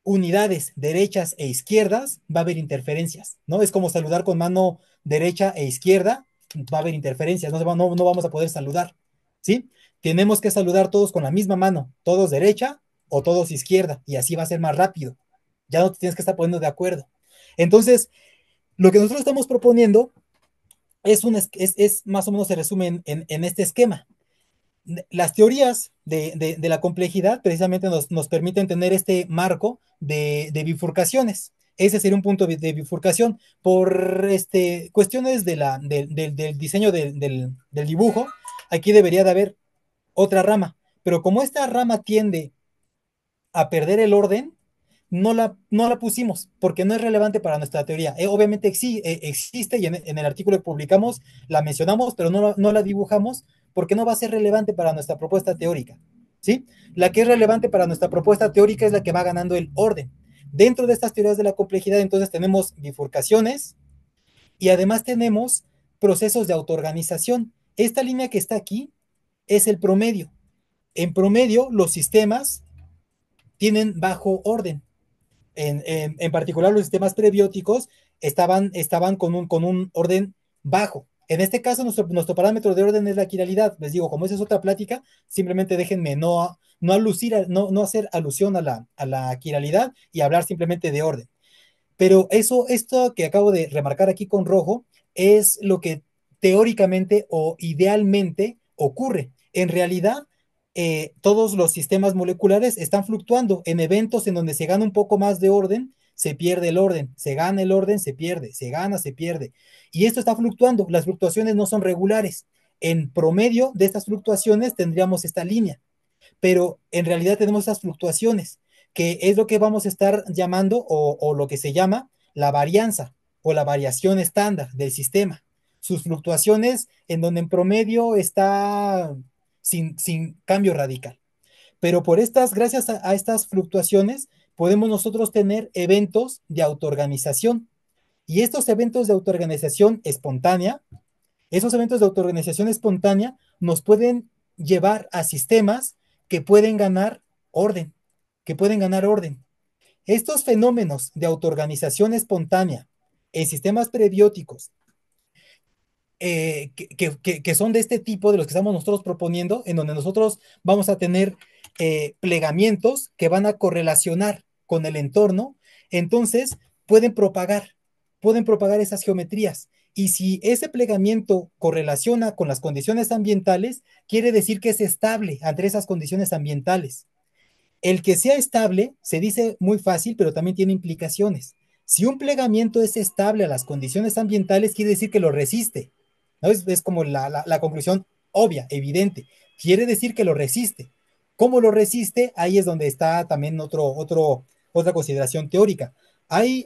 unidades derechas e izquierdas, va a haber interferencias, ¿no? Es como saludar con mano derecha e izquierda, va a haber interferencias, no vamos a poder saludar, ¿sí? Tenemos que saludar todos con la misma mano, todos derecha o todos izquierda, y así va a ser más rápido. Ya no te tienes que estar poniendo de acuerdo. Entonces, lo que nosotros estamos proponiendo es más o menos se resume en este esquema. Las teorías de la complejidad precisamente nos permiten tener este marco de bifurcaciones. Ese sería un punto de bifurcación. Por cuestiones del diseño del dibujo, aquí debería de haber otra rama. Pero como esta rama tiende a perder el orden, no la pusimos porque no es relevante para nuestra teoría. Obviamente existe y en el artículo que publicamos la mencionamos, pero no la dibujamos porque no va a ser relevante para nuestra propuesta teórica, ¿sí? La que es relevante para nuestra propuesta teórica es la que va ganando el orden. Dentro de estas teorías de la complejidad, entonces tenemos bifurcaciones y además tenemos procesos de autoorganización. Esta línea que está aquí es el promedio. En promedio, los sistemas tienen bajo orden. En particular, los sistemas prebióticos estaban con un orden bajo. En este caso, nuestro parámetro de orden es la quiralidad. Les digo, como esa es otra plática, simplemente déjenme no hacer alusión a la quiralidad y hablar simplemente de orden. Pero esto que acabo de remarcar aquí con rojo es lo que teóricamente o idealmente ocurre. En realidad, todos los sistemas moleculares están fluctuando en eventos en donde se gana un poco más de orden, se pierde el orden, se gana el orden, se pierde, se gana, se pierde. Y esto está fluctuando, las fluctuaciones no son regulares. En promedio de estas fluctuaciones tendríamos esta línea, pero en realidad tenemos estas fluctuaciones, que es lo que vamos a estar llamando o lo que se llama la varianza o la variación estándar del sistema. Sus fluctuaciones en donde en promedio está sin cambio radical. Pero gracias a estas fluctuaciones, podemos nosotros tener eventos de autoorganización. Y estos eventos de autoorganización espontánea, esos eventos de autoorganización espontánea nos pueden llevar a sistemas que pueden ganar orden, que pueden ganar orden. Estos fenómenos de autoorganización espontánea en sistemas prebióticos que son de este tipo, de los que estamos nosotros proponiendo, en donde nosotros vamos a tener plegamientos que van a correlacionar con el entorno, entonces pueden propagar. pueden propagar esas geometrías. Y si ese plegamiento correlaciona con las condiciones ambientales, quiere decir que es estable ante esas condiciones ambientales. El que sea estable se dice muy fácil, pero también tiene implicaciones. Si un plegamiento es estable a las condiciones ambientales, quiere decir que lo resiste. ¿No? Es como la conclusión obvia, evidente. Quiere decir que lo resiste. ¿Cómo lo resiste? Ahí es donde está también otra consideración teórica. Hay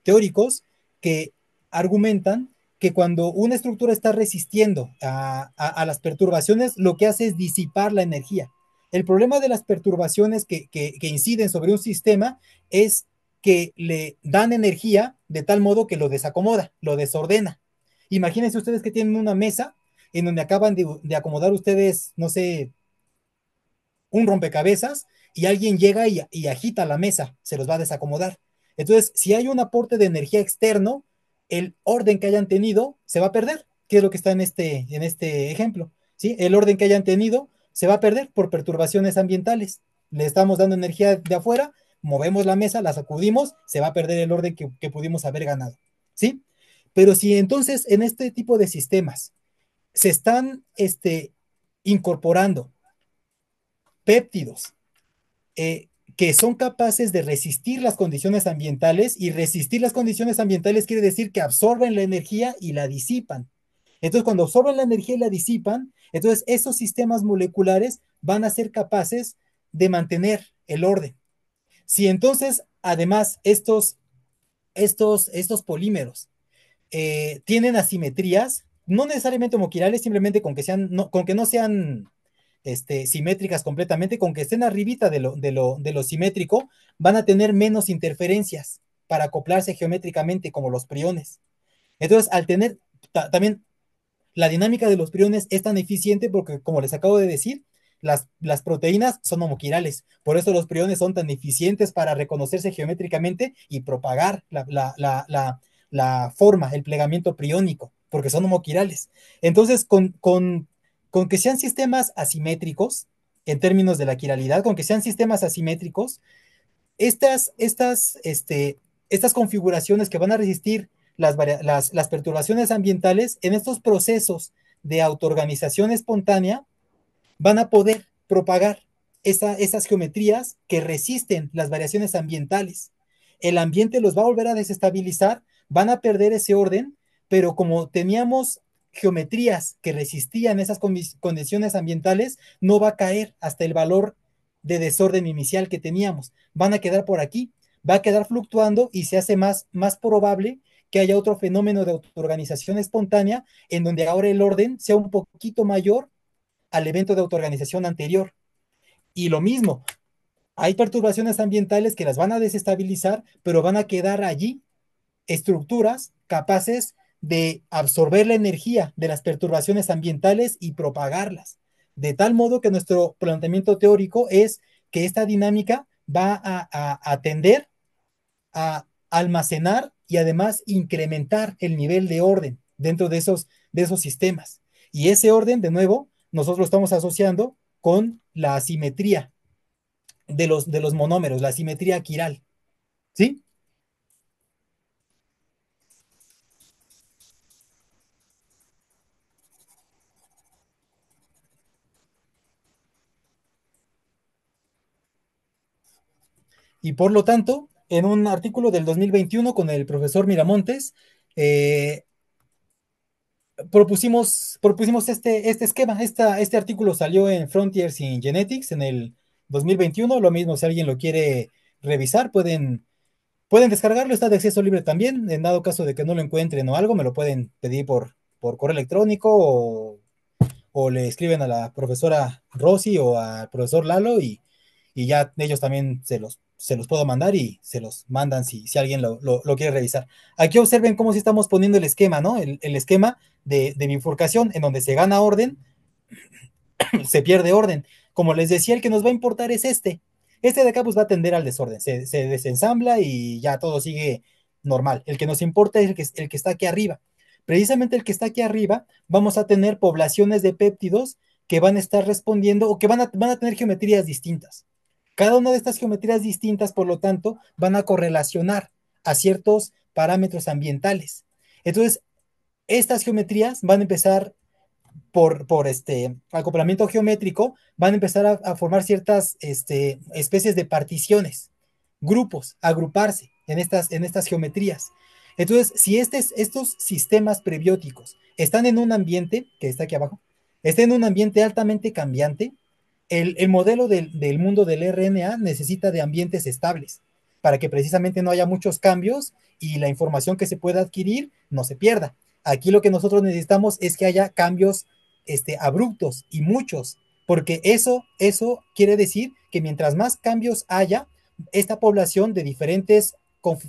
teóricos que argumentan que cuando una estructura está resistiendo a las perturbaciones, lo que hace es disipar la energía. El problema de las perturbaciones que inciden sobre un sistema es que le dan energía de tal modo que lo desacomoda, lo desordena. Imagínense ustedes que tienen una mesa en donde acaban de acomodar ustedes, no sé, un rompecabezas y alguien llega y agita la mesa, se los va a desacomodar. Entonces, si hay un aporte de energía externo, el orden que hayan tenido se va a perder, que es lo que está en este ejemplo. ¿Sí? El orden que hayan tenido se va a perder por perturbaciones ambientales. Le estamos dando energía de afuera, movemos la mesa, la sacudimos, se va a perder el orden que pudimos haber ganado. ¿Sí? Pero si entonces en este tipo de sistemas se están incorporando péptidos que son capaces de resistir las condiciones ambientales, y resistir las condiciones ambientales quiere decir que absorben la energía y la disipan. Entonces, cuando absorben la energía y la disipan, entonces esos sistemas moleculares van a ser capaces de mantener el orden. Si entonces, además, estos polímeros tienen asimetrías, no necesariamente homoquirales, simplemente con que no sean simétricas completamente, con que estén arribita de lo simétrico, van a tener menos interferencias para acoplarse geométricamente como los priones. Entonces, al tener también la dinámica de los priones es tan eficiente porque, como les acabo de decir, las proteínas son homoquirales. Por eso los priones son tan eficientes para reconocerse geométricamente y propagar la forma, el plegamiento priónico, porque son homoquirales. Entonces, con que sean sistemas asimétricos, en términos de la quiralidad, con que sean sistemas asimétricos, estas configuraciones que van a resistir las perturbaciones ambientales en estos procesos de autoorganización espontánea van a poder propagar esas geometrías que resisten las variaciones ambientales. El ambiente los va a volver a desestabilizar, van a perder ese orden, pero como teníamos geometrías que resistían esas condiciones ambientales, no va a caer hasta el valor de desorden inicial que teníamos. Van a quedar por aquí, va a quedar fluctuando y se hace más probable que haya otro fenómeno de autoorganización espontánea en donde ahora el orden sea un poquito mayor al evento de autoorganización anterior. Y lo mismo, hay perturbaciones ambientales que las van a desestabilizar, pero van a quedar allí estructuras capaces de absorber la energía de las perturbaciones ambientales y propagarlas. De tal modo que nuestro planteamiento teórico es que esta dinámica va a tender a almacenar y además incrementar el nivel de orden dentro de esos sistemas. Y ese orden, de nuevo, nosotros lo estamos asociando con la asimetría de los monómeros, la asimetría quiral. ¿Sí? Y por lo tanto, en un artículo del 2021 con el profesor Miramontes, eh, propusimos este esquema. Este artículo salió en Frontiers in Genetics en el 2021. Lo mismo, si alguien lo quiere revisar, pueden descargarlo, está de acceso libre también. En dado caso de que no lo encuentren o algo, me lo pueden pedir por correo electrónico o le escriben a la profesora Rosy o al profesor Lalo y ya ellos también se los puedo mandar y se los mandan si alguien lo quiere revisar. Aquí observen cómo si estamos poniendo el esquema, ¿no? El esquema de bifurcación en donde se gana orden, se pierde orden. Como les decía, el que nos va a importar es este. Este de acá pues va a tender al desorden, se desensambla y ya todo sigue normal. El que nos importa es el que está aquí arriba. Precisamente el que está aquí arriba, vamos a tener poblaciones de péptidos que van a estar respondiendo o que van a tener geometrías distintas. Cada una de estas geometrías distintas, por lo tanto, van a correlacionar a ciertos parámetros ambientales. Entonces, estas geometrías van a empezar por acoplamiento geométrico, van a empezar a formar ciertas especies de particiones, grupos, agruparse en estas geometrías. Entonces, si estos sistemas prebióticos están en un ambiente, que está aquí abajo, está en un ambiente altamente cambiante, el modelo del mundo del RNA necesita de ambientes estables para que precisamente no haya muchos cambios y la información que se pueda adquirir no se pierda. Aquí lo que nosotros necesitamos es que haya cambios abruptos y muchos, porque eso quiere decir que mientras más cambios haya, esta población de diferentes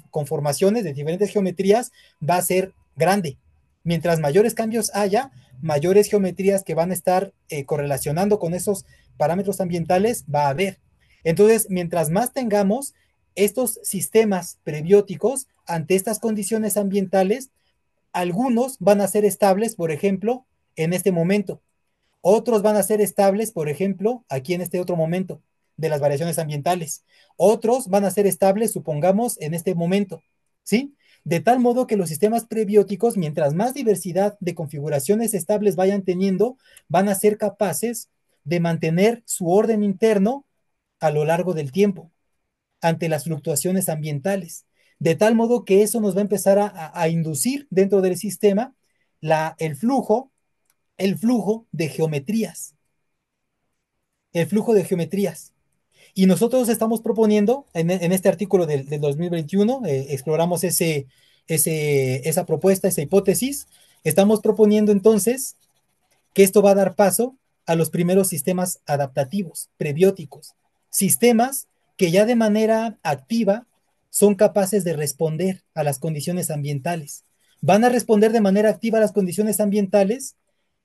conformaciones, de diferentes geometrías, va a ser grande. Mientras mayores cambios haya, mayores geometrías que van a estar correlacionando con esos parámetros ambientales va a haber. Entonces, mientras más tengamos estos sistemas prebióticos ante estas condiciones ambientales, algunos van a ser estables, por ejemplo, en este momento. Otros van a ser estables, por ejemplo, aquí en este otro momento de las variaciones ambientales. Otros van a ser estables, supongamos, en este momento, ¿sí? De tal modo que los sistemas prebióticos, mientras más diversidad de configuraciones estables vayan teniendo, van a ser capaces de mantener su orden interno a lo largo del tiempo ante las fluctuaciones ambientales. De tal modo que eso nos va a empezar a inducir dentro del sistema el flujo de geometrías, el flujo de geometrías. Y nosotros estamos proponiendo, en este artículo del 2021, exploramos esa propuesta, esa hipótesis, estamos proponiendo entonces que esto va a dar paso a los primeros sistemas adaptativos, prebióticos, sistemas que ya de manera activa son capaces de responder a las condiciones ambientales. Van a responder de manera activa a las condiciones ambientales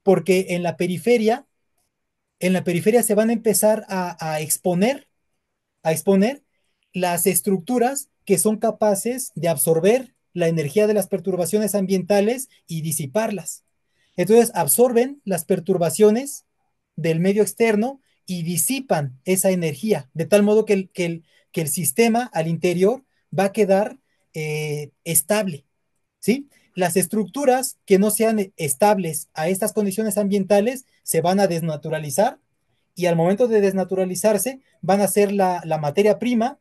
porque en la periferia se van a empezar a exponer las estructuras que son capaces de absorber la energía de las perturbaciones ambientales y disiparlas. Entonces absorben las perturbaciones del medio externo y disipan esa energía, de tal modo que el sistema al interior va a quedar estable, ¿sí? Las estructuras que no sean estables a estas condiciones ambientales se van a desnaturalizar y al momento de desnaturalizarse van a ser la materia prima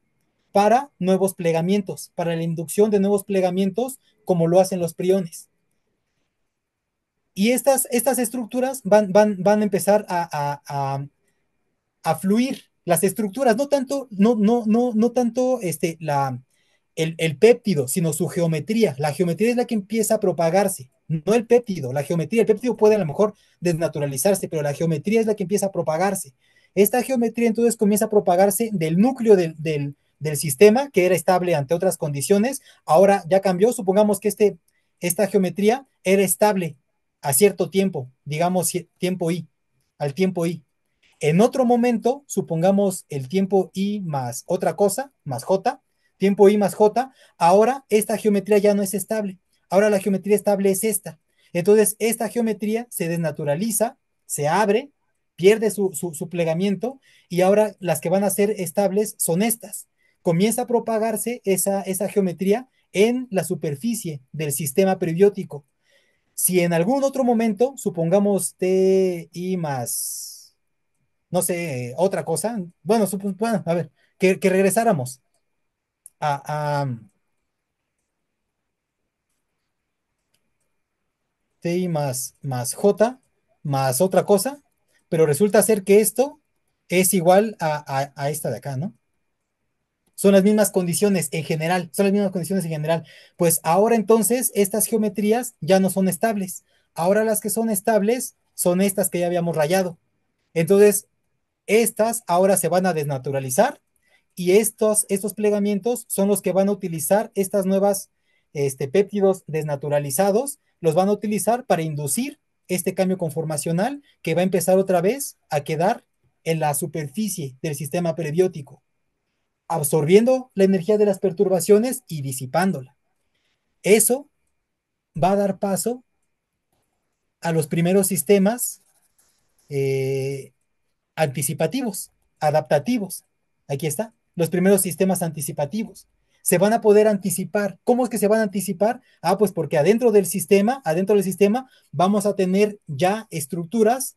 para nuevos plegamientos, para la inducción de nuevos plegamientos como lo hacen los priones. Y estas estructuras van a empezar a fluir. Las estructuras, no tanto el péptido, sino su geometría. La geometría es la que empieza a propagarse, no el péptido. La geometría, el péptido puede a lo mejor desnaturalizarse, pero la geometría es la que empieza a propagarse. Esta geometría entonces comienza a propagarse del núcleo del sistema, que era estable ante otras condiciones. Ahora ya cambió, supongamos que esta geometría era estable a cierto tiempo, digamos tiempo i, al tiempo i. En otro momento, supongamos el tiempo i más otra cosa, más j, tiempo i más j, ahora esta geometría ya no es estable. Ahora la geometría estable es esta. Entonces, esta geometría se desnaturaliza, se abre, pierde su plegamiento y ahora las que van a ser estables son estas. Comienza a propagarse esa geometría en la superficie del sistema prebiótico. Si en algún otro momento, supongamos ti más no sé, otra cosa. Bueno, bueno a ver, que regresáramos a T más J más otra cosa, pero resulta ser que esto es igual a esta de acá, ¿no? Son las mismas condiciones en general, son las mismas condiciones en general. Pues ahora entonces estas geometrías ya no son estables. Ahora las que son estables son estas que ya habíamos rayado. Entonces, estas ahora se van a desnaturalizar y estos plegamientos son los que van a utilizar estas nuevas péptidos desnaturalizados, los van a utilizar para inducir este cambio conformacional que va a empezar otra vez a quedar en la superficie del sistema prebiótico, absorbiendo la energía de las perturbaciones y disipándola. Eso va a dar paso a los primeros sistemas eh, anticipativos, adaptativos. Aquí está, los primeros sistemas anticipativos. se van a poder anticipar. ¿Cómo es que se van a anticipar? Ah, pues porque adentro del sistema, vamos a tener ya estructuras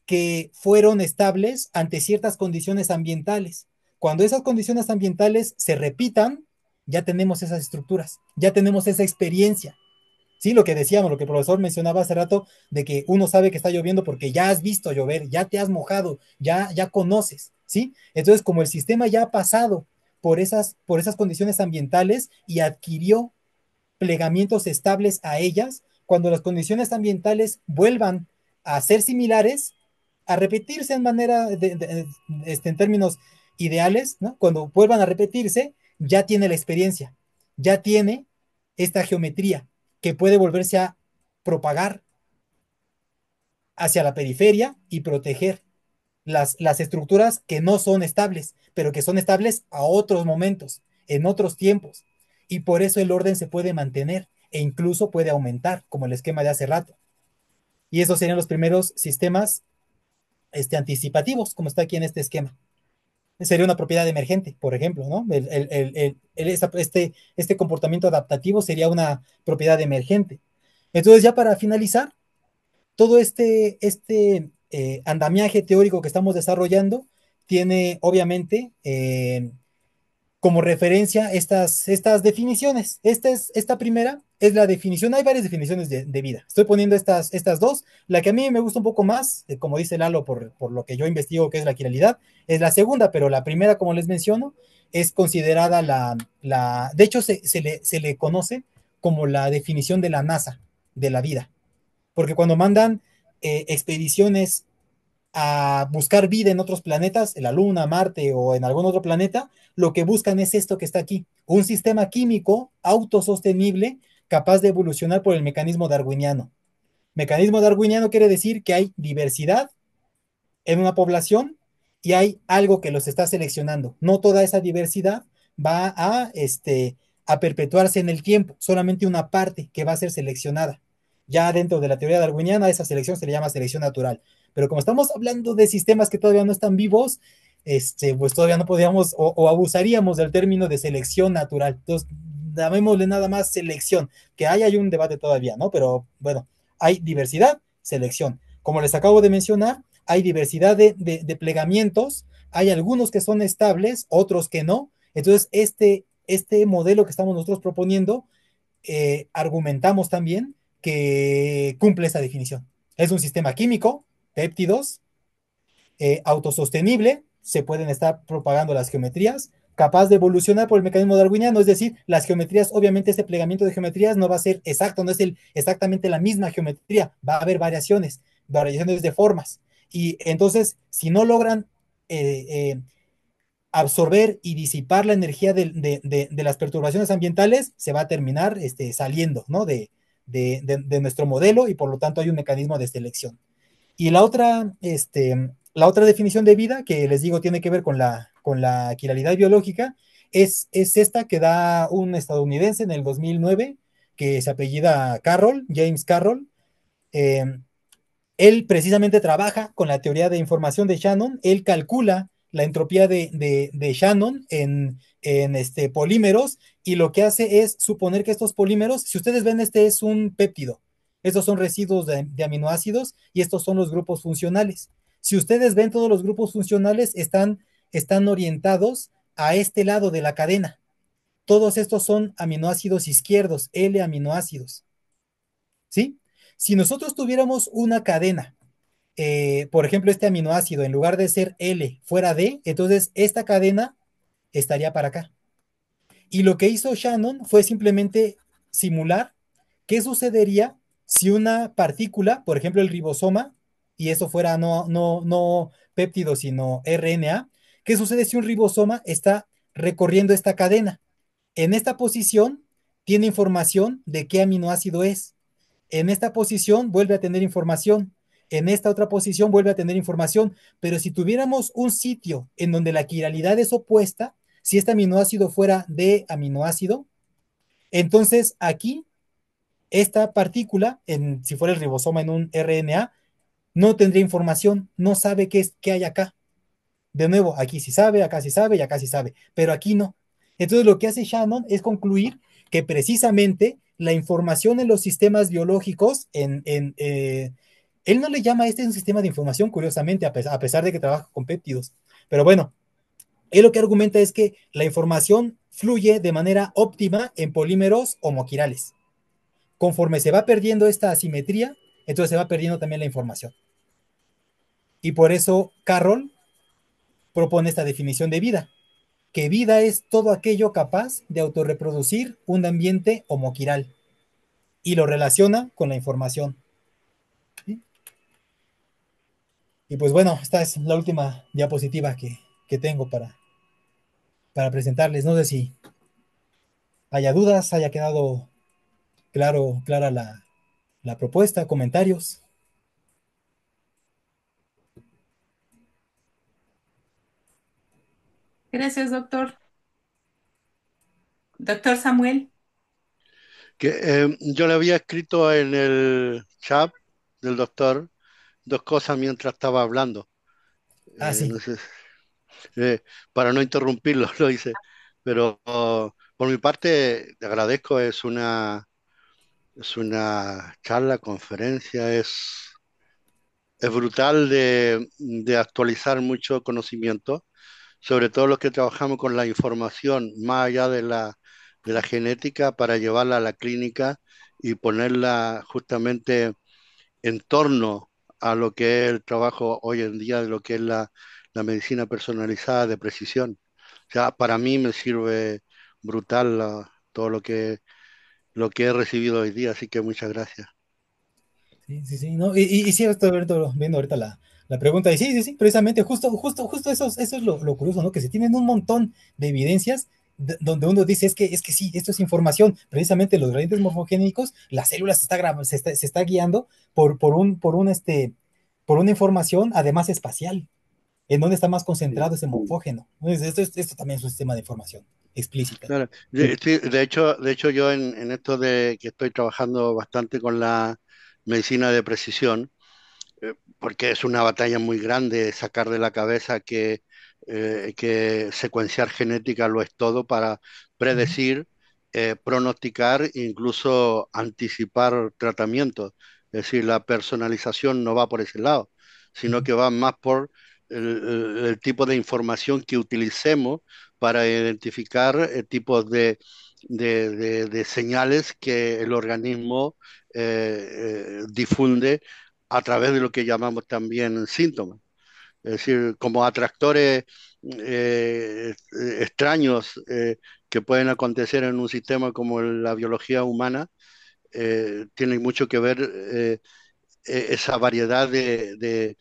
que fueron estables ante ciertas condiciones ambientales. Cuando esas condiciones ambientales se repitan, ya tenemos esas estructuras, ya tenemos esa experiencia. Sí, lo que decíamos, lo que el profesor mencionaba hace rato, de que uno sabe que está lloviendo porque ya has visto llover, ya te has mojado, ya conoces, ¿sí? Entonces, como el sistema ya ha pasado por esas condiciones ambientales y adquirió plegamientos estables a ellas, cuando las condiciones ambientales vuelvan a ser similares, a repetirse en manera, en términos ideales, ¿no? Cuando vuelvan a repetirse, ya tiene la experiencia, ya tiene esta geometría que puede volverse a propagar hacia la periferia y proteger las estructuras que no son estables, pero que son estables a otros momentos, en otros tiempos. Y por eso el orden se puede mantener e incluso puede aumentar, como el esquema de hace rato. Y esos serían los primeros sistemas anticipativos, como está aquí en este esquema. Sería una propiedad emergente, por ejemplo, ¿no? Este comportamiento adaptativo sería una propiedad emergente. Entonces, ya para finalizar, todo andamiaje teórico que estamos desarrollando tiene, obviamente, como referencia estas definiciones. Esta primera es la definición, hay varias definiciones de vida. Estoy poniendo estas dos. La que a mí me gusta un poco más, como dice Lalo, por lo que yo investigo, que es la quiralidad, es la segunda, pero la primera, como les menciono, es considerada de hecho, se le conoce como la definición de la NASA, de la vida. Porque cuando mandan expediciones a buscar vida en otros planetas, en la Luna, Marte o en algún otro planeta, lo que buscan es esto que está aquí, un sistema químico autosostenible capaz de evolucionar por el mecanismo darwiniano. Mecanismo darwiniano quiere decir que hay diversidad en una población y hay algo que los está seleccionando. No toda esa diversidad va a perpetuarse en el tiempo, solamente una parte que va a ser seleccionada. Ya dentro de la teoría darwiniana, esa selección se le llama selección natural. Pero como estamos hablando de sistemas que todavía no están vivos, pues todavía no podríamos o abusaríamos del término de selección natural. Entonces, llamémosle nada más selección, que hay un debate todavía, ¿no? Pero bueno, hay diversidad, selección. Como les acabo de mencionar, hay diversidad de plegamientos, hay algunos que son estables, otros que no. Entonces, este modelo que estamos nosotros proponiendo, argumentamos también que cumple esa definición. Es un sistema químico, péptidos, autosostenible, se pueden estar propagando las geometrías, capaz de evolucionar por el mecanismo darwiniano, es decir, las geometrías, obviamente este plegamiento de geometrías no va a ser exacto, no es exactamente la misma geometría, va a haber variaciones de formas. Y entonces, si no logran absorber y disipar la energía de las perturbaciones ambientales, se va a terminar saliendo, ¿no? de nuestro modelo y por lo tanto hay un mecanismo de selección. Y la otra definición de vida, que les digo tiene que ver con la quiralidad biológica, es esta que da un estadounidense en el 2009, que se apellida Carroll, James Carroll. Él precisamente trabaja con la teoría de información de Shannon, él calcula la entropía de Shannon en polímeros, y lo que hace es suponer que estos polímeros, si ustedes ven, este es un péptido, estos son residuos de aminoácidos y estos son los grupos funcionales. Si ustedes ven, todos los grupos funcionales están orientados a este lado de la cadena. Todos estos son aminoácidos izquierdos, L-aminoácidos, ¿sí? Si nosotros tuviéramos una cadena, por ejemplo, este aminoácido, en lugar de ser L, fuera D, entonces esta cadena estaría para acá. Y lo que hizo Shannon fue simplemente simular qué sucedería si una partícula, por ejemplo el ribosoma, y eso fuera no péptido, sino RNA, qué sucede si un ribosoma está recorriendo esta cadena. En esta posición tiene información de qué aminoácido es. En esta posición vuelve a tener información. En esta otra posición vuelve a tener información. Pero si tuviéramos un sitio en donde la quiralidad es opuesta, si este aminoácido fuera de aminoácido, entonces aquí, esta partícula, si fuera el ribosoma en un RNA, no tendría información, no sabe qué hay acá. De nuevo, aquí sí sabe, acá sí sabe y acá sí sabe, pero aquí no. Entonces lo que hace Shannon es concluir que precisamente la información en los sistemas biológicos, él no le llama a este un sistema de información, curiosamente, a pesar de que trabaja con péptidos. Pero bueno, él lo que argumenta es que la información fluye de manera óptima en polímeros homoquirales. Conforme se va perdiendo esta asimetría, entonces se va perdiendo también la información. Y por eso Carroll propone esta definición de vida, que vida es todo aquello capaz de autorreproducir un ambiente homoquiral y lo relaciona con la información. ¿Sí? Y pues bueno, esta es la última diapositiva que tengo para presentarles. No sé si haya dudas, haya quedado clara la propuesta, comentarios. Gracias, doctor. Doctor Samuel. Yo le había escrito en el chat del doctor dos cosas mientras estaba hablando. Sí. No sé, para no interrumpirlo, lo hice. Pero por mi parte, le agradezco, es una charla, conferencia, es brutal de actualizar mucho conocimiento, sobre todo los que trabajamos con la información más allá de la genética para llevarla a la clínica y ponerla justamente en torno a lo que es el trabajo hoy en día, de lo que es la medicina personalizada de precisión. O sea, para mí me sirve brutal todo lo que he recibido hoy día, así que muchas gracias. Sí, ¿no? Y sí, estoy viendo ahorita la pregunta, y sí, precisamente, justo eso es lo curioso, ¿no? Que se tienen un montón de evidencias donde uno dice, es que sí, esto es información, precisamente los gradientes morfogénicos, la célula se está guiando por una información, además espacial, en donde está más concentrado ese morfógeno. Entonces, esto también es un sistema de información explícita. Claro. Sí, de hecho yo en esto de que estoy trabajando bastante con la medicina de precisión, porque es una batalla muy grande sacar de la cabeza que secuenciar genética lo es todo para predecir, pronosticar e incluso anticipar tratamientos. Es decir, la personalización no va por ese lado, sino que va más por el tipo de información que utilicemos para identificar tipos de señales que el organismo difunde a través de lo que llamamos también síntomas. Es decir, como atractores extraños que pueden acontecer en un sistema como la biología humana, tiene mucho que ver esa variedad de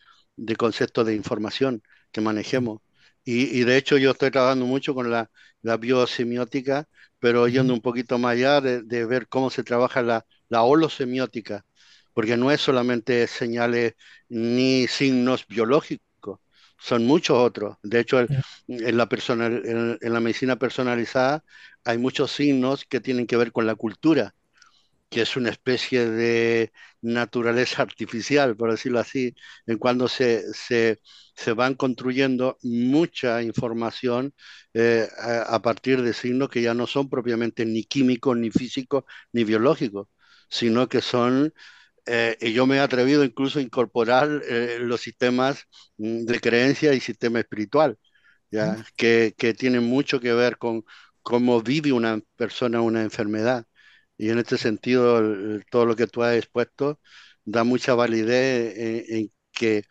conceptos de información que manejemos. Y de hecho yo estoy trabajando mucho con la biosemiótica, pero yendo un poquito más allá de ver cómo se trabaja la holosemiótica, porque no es solamente señales ni signos biológicos, son muchos otros. De hecho, en la medicina personalizada hay muchos signos que tienen que ver con la cultura, que es una especie de naturaleza artificial, por decirlo así, en cuando se van construyendo mucha información a partir de signos que ya no son propiamente ni químicos, ni físicos, ni biológicos, sino que son, y yo me he atrevido incluso a incorporar los sistemas de creencia y sistema espiritual, ¿ya? Que tienen mucho que ver con cómo vive una persona una enfermedad. Y en este sentido, todo lo que tú has expuesto da mucha validez en que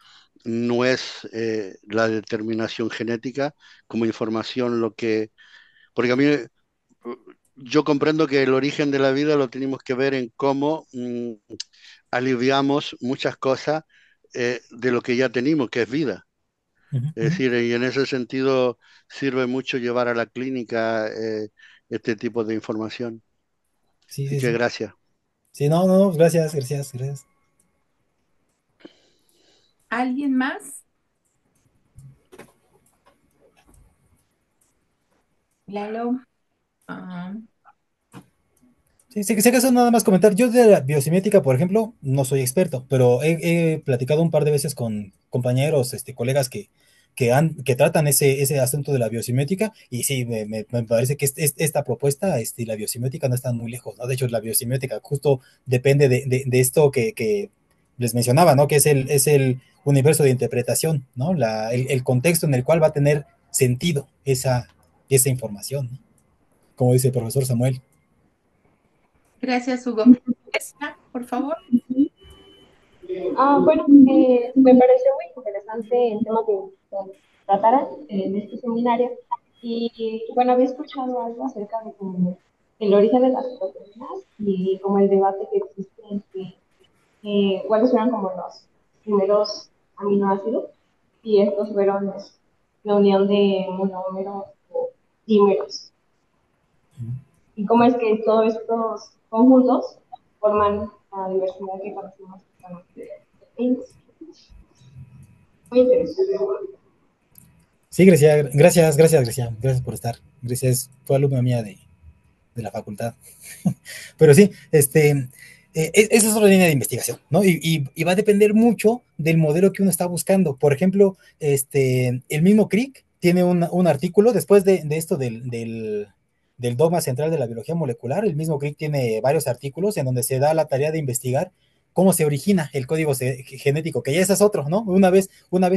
no es la determinación genética como información lo que... Porque a mí, yo comprendo que el origen de la vida lo tenemos que ver en cómo aliviamos muchas cosas de lo que ya tenemos, que es vida. Es decir, y en ese sentido sirve mucho llevar a la clínica este tipo de información. Sí, Así sí, que sí. gracias. Sí, no, gracias. ¿Alguien más? Lalo. Ah, Sí, sí, si acaso nada más comentar, yo de la biosimiética, por ejemplo, no soy experto, pero he platicado un par de veces con compañeros, colegas que tratan ese asunto de la biosimétrica, y sí, me parece que esta propuesta, la biosimétrica no está muy lejos, ¿no? De hecho, la biosimétrica justo depende de esto que les mencionaba, ¿no? Que es el universo de interpretación, ¿no? El contexto en el cual va a tener sentido esa información, ¿no? Como dice el profesor Samuel. Gracias, Hugo. Esa, por favor. Bueno, me pareció muy interesante el tema que trataran en este seminario y bueno, había escuchado algo acerca de como el origen de las proteínas y como el debate que existe entre cuáles eran como los primeros aminoácidos y estos fueron la unión de monómeros o dímeros y cómo es que todos estos conjuntos forman la diversidad que conocemos actualmente de proteínas. Muy interesante. Sí, gracias por estar. Grecia fue alumna mía de la facultad. Pero sí, esa es otra línea de investigación, ¿no? Y va a depender mucho del modelo que uno está buscando. Por ejemplo, el mismo Crick tiene un artículo después de esto del dogma central de la biología molecular. El mismo Crick tiene varios artículos en donde se da la tarea de investigar cómo se origina el código genético, que ya ese es otro, ¿no? Una vez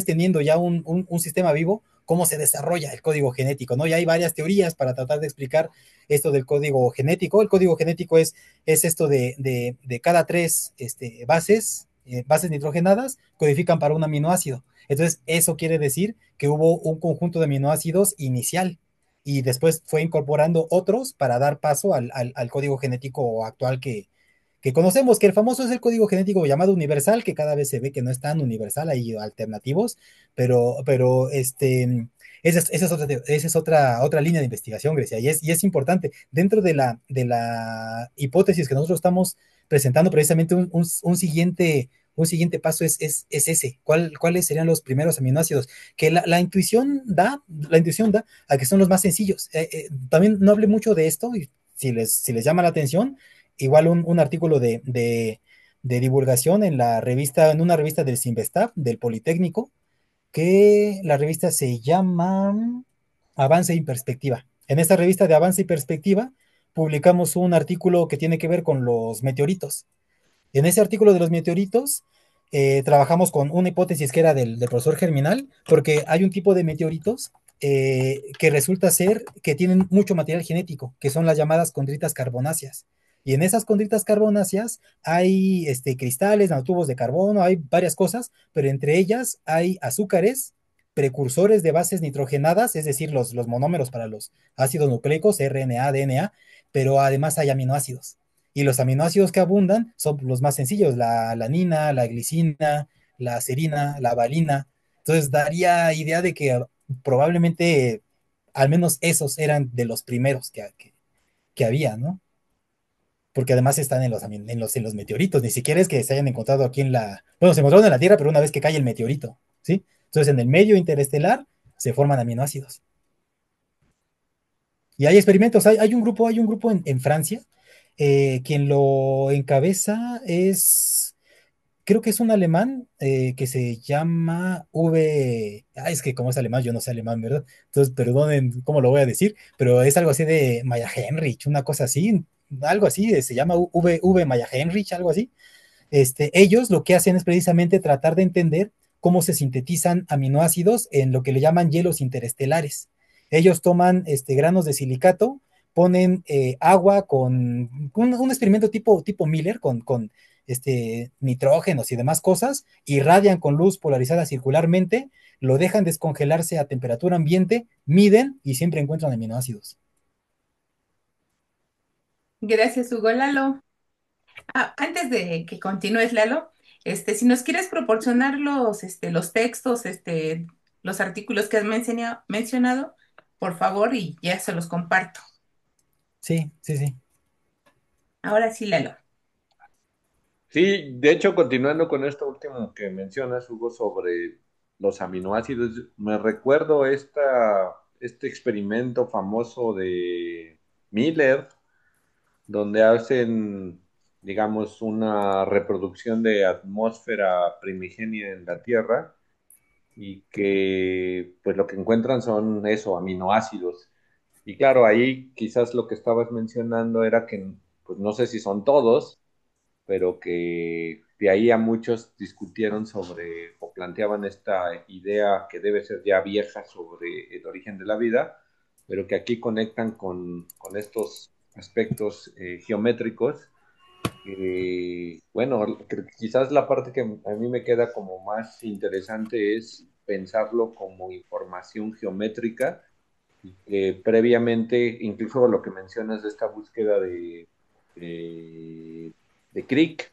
teniendo ya un sistema vivo, cómo se desarrolla el código genético, ¿no? Ya hay varias teorías para tratar de explicar esto del código genético. El código genético es esto de cada tres bases nitrogenadas, codifican para un aminoácido. Entonces, eso quiere decir que hubo un conjunto de aminoácidos inicial y después fue incorporando otros para dar paso al código genético actual que conocemos, que el famoso es el código genético llamado universal, que cada vez se ve que no es tan universal, hay alternativos, pero esa es otra línea de investigación, Grecia, y es importante. Dentro de la hipótesis que nosotros estamos presentando, precisamente un siguiente paso es ese. ¿Cuáles serían los primeros aminoácidos? Que la intuición da a que son los más sencillos. También no hablé mucho de esto, y si les llama la atención, igual un artículo de divulgación en una revista del Sinvestab, del Politécnico, que la revista se llama Avance y Perspectiva. En esta revista de Avance y Perspectiva publicamos un artículo que tiene que ver con los meteoritos. En ese artículo de los meteoritos trabajamos con una hipótesis que era del profesor Germinal, porque hay un tipo de meteoritos que resulta ser que tienen mucho material genético, que son las llamadas condritas carbonáceas. Y en esas condritas carbonáceas hay cristales, nanotubos de carbono, hay varias cosas, pero entre ellas hay azúcares, precursores de bases nitrogenadas, es decir, los monómeros para los ácidos nucleicos, RNA, DNA, pero además hay aminoácidos. Y los aminoácidos que abundan son los más sencillos, la alanina, la glicina, la serina, la valina. Entonces daría idea de que probablemente al menos esos eran de los primeros que había, ¿no? Porque además están en los meteoritos, ni siquiera es que se hayan encontrado aquí bueno, se encontraron en la Tierra, pero una vez que cae el meteorito, ¿sí? Entonces en el medio interestelar se forman aminoácidos. Y hay experimentos, hay un grupo en Francia, quien lo encabeza creo que es un alemán que se llama es que como es alemán, yo no sé alemán, ¿verdad? Entonces, perdonen cómo lo voy a decir, pero es algo así de Maya Henrich, una cosa así, algo así, se llama Maya Henrich, algo así. Ellos lo que hacen es precisamente tratar de entender cómo se sintetizan aminoácidos en lo que le llaman hielos interestelares. Ellos toman granos de silicato, ponen agua con un experimento tipo Miller, con nitrógenos y demás cosas, irradian con luz polarizada circularmente, lo dejan descongelarse a temperatura ambiente, miden y siempre encuentran aminoácidos. Gracias, Hugo. Lalo. Antes de que continúes, Lalo, si nos quieres proporcionar los textos, los artículos que has mencionado, por favor, y ya se los comparto. Sí, sí, sí. Ahora sí, Lalo. Sí, de hecho, continuando con esto último que mencionas, Hugo, sobre los aminoácidos, me recuerdo este experimento famoso de Miller, donde hacen, digamos, una reproducción de atmósfera primigenia en la Tierra, y que pues lo que encuentran son eso, aminoácidos. Y claro, ahí quizás lo que estabas mencionando era que pues no sé si son todos, pero que de ahí a muchos discutieron sobre o planteaban esta idea que debe ser ya vieja sobre el origen de la vida, pero que aquí conectan con estos aspectos geométricos. Bueno, quizás la parte que a mí me queda como más interesante es pensarlo como información geométrica, previamente, incluso lo que mencionas de esta búsqueda de Crick,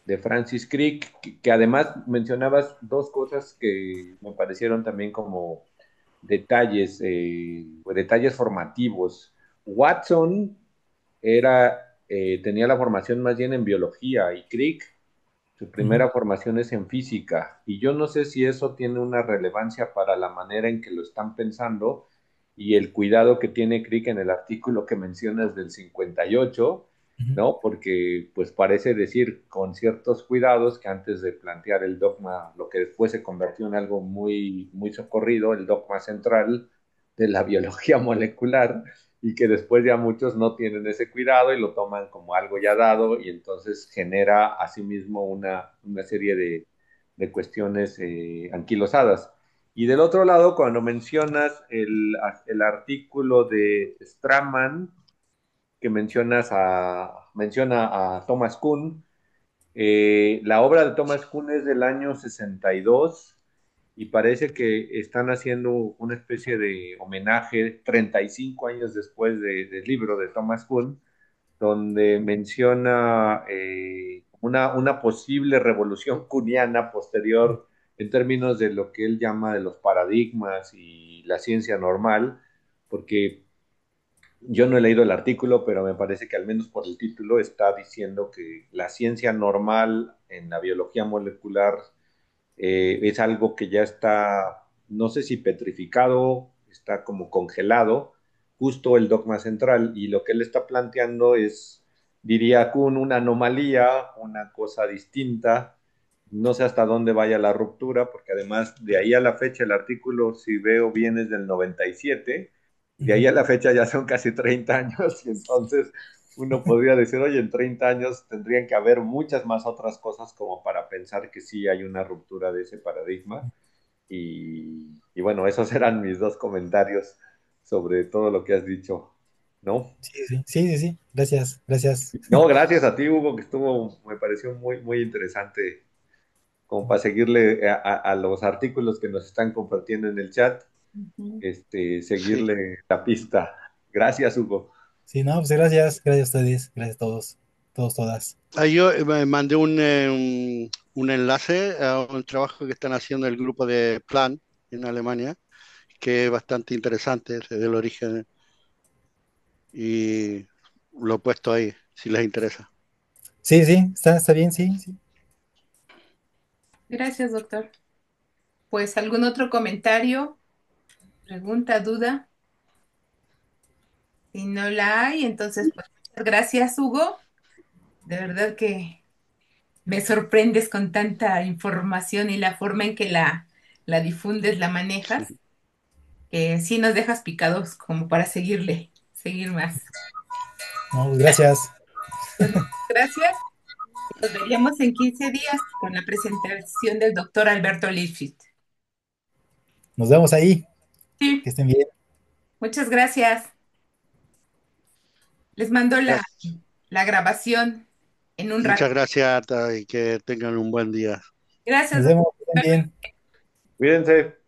de Francis Crick, que además mencionabas dos cosas que me parecieron también como detalles, detalles formativos. Watson tenía la formación más bien en biología y Crick su primera formación es en física y yo no sé si eso tiene una relevancia para la manera en que lo están pensando y el cuidado que tiene Crick en el artículo que mencionas del 58, ¿no? Porque pues parece decir con ciertos cuidados que antes de plantear el dogma, lo que después se convirtió en algo muy, muy socorrido, el dogma central de la biología molecular, y que después ya muchos no tienen ese cuidado y lo toman como algo ya dado y entonces genera asimismo una serie de cuestiones anquilosadas. Y del otro lado, cuando mencionas el artículo de Straman, que menciona a Thomas Kuhn, la obra de Thomas Kuhn es del año 62 y parece que están haciendo una especie de homenaje 35 años después del libro de Thomas Kuhn, donde menciona una posible revolución kuhniana posterior en términos de lo que él llama de los paradigmas y la ciencia normal, porque yo no he leído el artículo, pero me parece que al menos por el título está diciendo que la ciencia normal en la biología molecular es algo que ya está, no sé si petrificado, está como congelado, justo el dogma central, y lo que él está planteando es, diría Kuhn, una anomalía, una cosa distinta, no sé hasta dónde vaya la ruptura, porque además de ahí a la fecha el artículo, si veo bien, es del 97, de ahí a la fecha ya son casi 30 años, y entonces uno podría decir, oye, en 30 años tendrían que haber muchas más otras cosas como para pensar que sí hay una ruptura de ese paradigma. Y bueno, esos eran mis dos comentarios sobre todo lo que has dicho, ¿no? Sí, sí, sí, sí, sí. Gracias, gracias. No, gracias a ti, Hugo, que me pareció muy, muy interesante como para seguirle a los artículos que nos están compartiendo en el chat, Sí. seguirle la pista. Gracias, Hugo. Sí, no, pues gracias, gracias a ustedes, gracias a todos, todos, todas. Ahí yo me mandé un enlace a un trabajo que están haciendo el grupo de Plan en Alemania, que es bastante interesante desde el origen y lo he puesto ahí, si les interesa. Sí, sí, está bien, sí, sí. Gracias, doctor. Pues, ¿algún otro comentario, pregunta, duda? Si no la hay, entonces, pues, muchas gracias, Hugo. De verdad que me sorprendes con tanta información y la forma en que la difundes, la manejas, que sí nos dejas picados como para seguir más. No, pues gracias. Pues muchas gracias. Nos veríamos en 15 días con la presentación del doctor Alberto Lifshitz. Nos vemos ahí, que Sí, estén bien. muchas gracias. Les mando Gracias. la grabación en un rato. Muchas gracias, Arta, y que tengan un buen día. Nos Gracias, vemos, que estén doctor. bien. Cuídense.